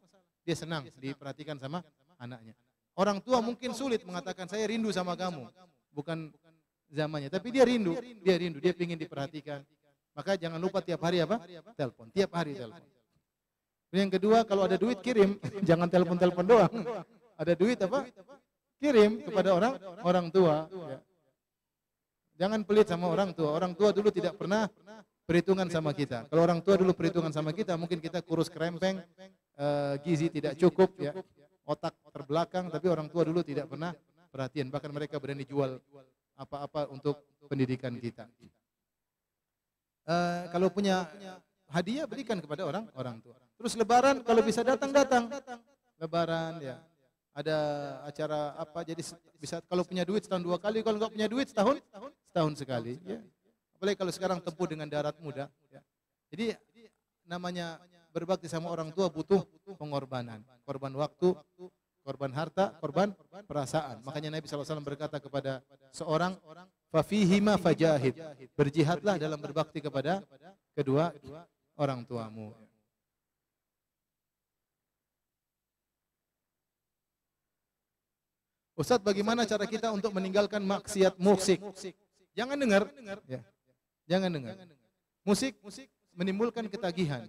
Dia senang diperhatikan sama anaknya. Orang tua mungkin sulit mengatakan saya rindu sama kamu, bukan zamannya. Tapi dia rindu, dia ingin diperhatikan. Maka jangan lupa tiap hari apa? Telepon, tiap hari telepon. Yang kedua, kalau ada duit kirim, jangan telepon-telepon doang. Ada duit apa? Kirim kepada orang tua. Ya. Jangan pelit sama orang tua. Orang tua dulu tidak pernah perhitungan sama kita. Kalau orang tua dulu perhitungan sama kita, mungkin kita kurus kerempeng, gizi tidak cukup, ya, otak terbelakang. Tapi orang tua dulu tidak pernah perhatian. Bahkan mereka berani jual apa-apa untuk pendidikan kita. Kalau punya hadiah berikan kepada orang tua. Terus Lebaran kalau bisa datang. Lebaran, ya. Ada acara apa, jadi bisa kalau punya duit setahun 2 kali, kalau enggak punya duit setahun sekali, ya. Apalagi kalau sekarang tempuh dengan darat muda, ya. Jadi namanya berbakti sama orang tua butuh pengorbanan, korban waktu, korban harta, korban perasaan. Makanya Nabi SAW berkata kepada seorang, fafihima fajahid, berjihadlah dalam berbakti kepada kedua orang tuamu. Ustaz, bagaimana cara kita untuk meninggalkan maksiat musik? Jangan dengar, ya. Jangan dengar. Musik menimbulkan ketagihan,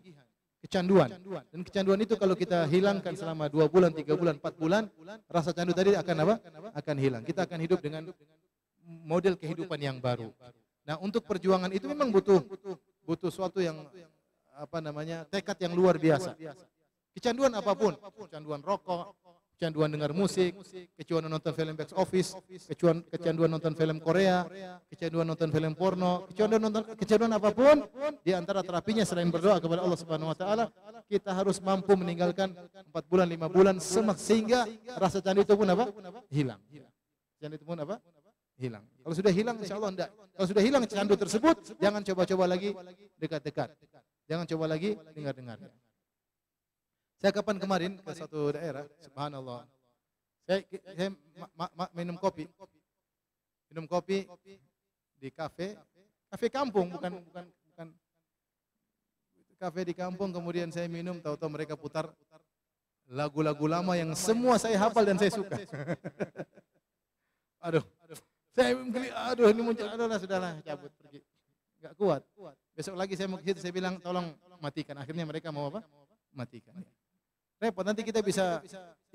kecanduan. Dan kecanduan itu kalau kita hilangkan selama 2 bulan, 3 bulan, 4 bulan, rasa candu tadi akan apa? Akan hilang. Kita akan hidup dengan model kehidupan yang baru. Nah, untuk perjuangan itu memang butuh suatu yang apa namanya? Tekad yang luar biasa. Kecanduan apapun, kecanduan rokok, kecanduan dengar musik, kecanduan nonton film box office, kecanduan nonton film Korea, kecanduan nonton film porno, kecanduan apapun, di antara terapinya selain berdoa kepada Allah Subhanahu wa taala, kita harus mampu meninggalkan 4 bulan, 5 bulan sehingga rasa candu itu pun apa? Hilang. Candu itu pun apa? Hilang. Kalau sudah hilang insyaallah enggak. Kalau sudah hilang candu tersebut, jangan coba-coba lagi dekat-dekat. Jangan coba lagi dengar-dengar. Saya kapan kemarin ke suatu daerah, subhanallah. Saya minum kopi di kafe kampung, bukan kafe di kampung. Kemudian saya minum, tahu-tahu mereka putar lagu-lagu lama yang semua saya hafal dan saya suka. Aduh, ini muncul, sudahlah, cabut pergi. Enggak kuat. Besok lagi saya mau ke situ, saya bilang tolong matikan. Akhirnya mereka mau apa? Matikan. Repot, nanti kita bisa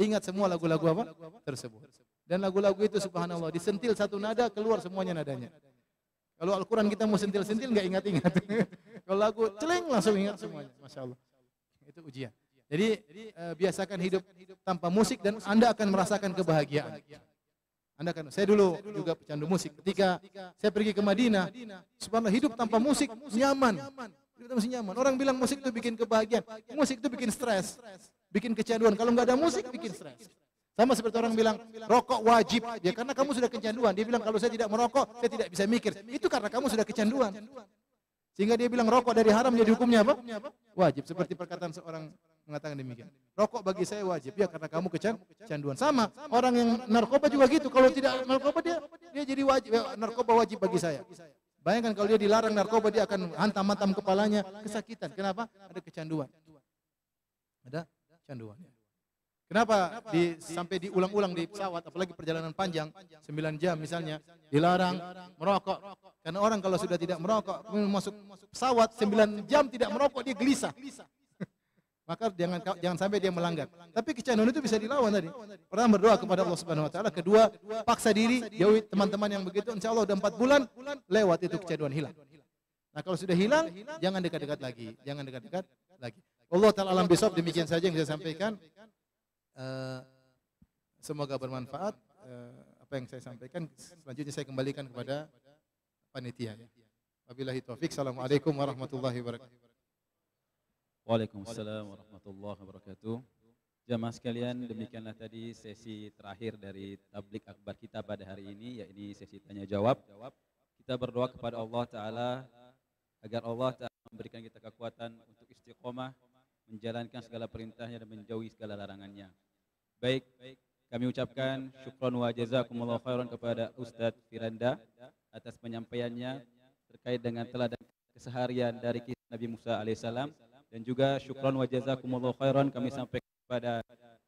ingat semua lagu-lagu apa tersebut. Dan lagu-lagu itu subhanallah disentil satu nada keluar semuanya nadanya. Kalau Al-Quran kita mau sentil-sentil nggak ingat-ingat. Kalau lagu celeng langsung ingat semuanya. Masya Allah. Itu ujian. Jadi biasakan hidup tanpa musik dan Anda akan merasakan kebahagiaan. Saya dulu juga pecandu musik. Ketika saya pergi ke Madinah, subhanallah hidup tanpa musik nyaman. Orang bilang musik itu bikin kebahagiaan. Musik itu bikin stres. Bikin kecanduan. Kalau nggak ada musik, bikin stres. Sama seperti orang bilang, rokok wajib. Ya karena kamu sudah kecanduan. Dia bilang, kalau saya tidak merokok, saya tidak bisa mikir. Itu karena kamu sudah kecanduan. Sehingga dia bilang, rokok dari haram jadi hukumnya apa? Wajib. Seperti perkataan seorang mengatakan demikian. Rokok bagi saya wajib. Ya karena kamu kecanduan. Sama, orang yang narkoba juga gitu. Kalau tidak narkoba, dia jadi wajib. Ya, narkoba wajib bagi saya. Bayangkan kalau dia dilarang narkoba, dia akan hantam-hantam kepalanya, kesakitan. Kenapa? Ada kecanduan. Ada kecanduan. Kenapa sampai diulang-ulang di pesawat, apalagi perjalanan panjang, 9 jam misalnya, dilarang merokok. Karena orang kalau sudah tidak merokok, masuk pesawat 9 jam tidak merokok, dia gelisah. Maka jangan sampai dia melanggar. Tapi kecanduan itu bisa dilawan tadi. Pertama berdoa kepada Allah Subhanahu wa taala, kedua paksa diri, jauhi teman-teman yang begitu, insyaallah udah 4 bulan lewat itu kecanduan hilang. Nah, kalau sudah hilang, jangan dekat-dekat lagi. Allah taala alam bisawab, demikian saja yang saya sampaikan. Semoga bermanfaat apa yang saya sampaikan. Selanjutnya saya kembalikan kepada panitia. Wabillahi taufik. Assalamualaikum warahmatullahi wabarakatuh. Waalaikumsalam warahmatullahi wabarakatuh. Jamaah sekalian, demikianlah tadi sesi terakhir dari tablik akbar kita pada hari ini, yakni sesi tanya jawab. Kita berdoa kepada Allah Ta'ala agar Allah Ta'ala memberikan kita kekuatan untuk istiqomah, menjalankan segala perintahnya dan menjauhi segala larangannya. Baik, kami ucapkan syukran wa jazakumullah khairan kepada Ustadz Firanda atas penyampaiannya terkait dengan teladan keseharian dari kita. Nabi Musa alaihissalam. Dan juga syukran wa jazakumullahu khairan kami sampaikan kepada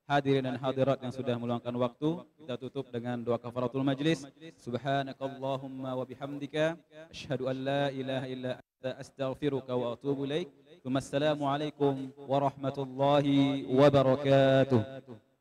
hadirin dan hadirat yang sudah meluangkan waktu. Kita tutup dengan doa kafaratul majlis. Subhanakallahumma wa bihamdika asyhadu an la ilaha illa anta astaghfiruka wa atubu ilaik. Wassalamualaikum warahmatullahi wabarakatuh.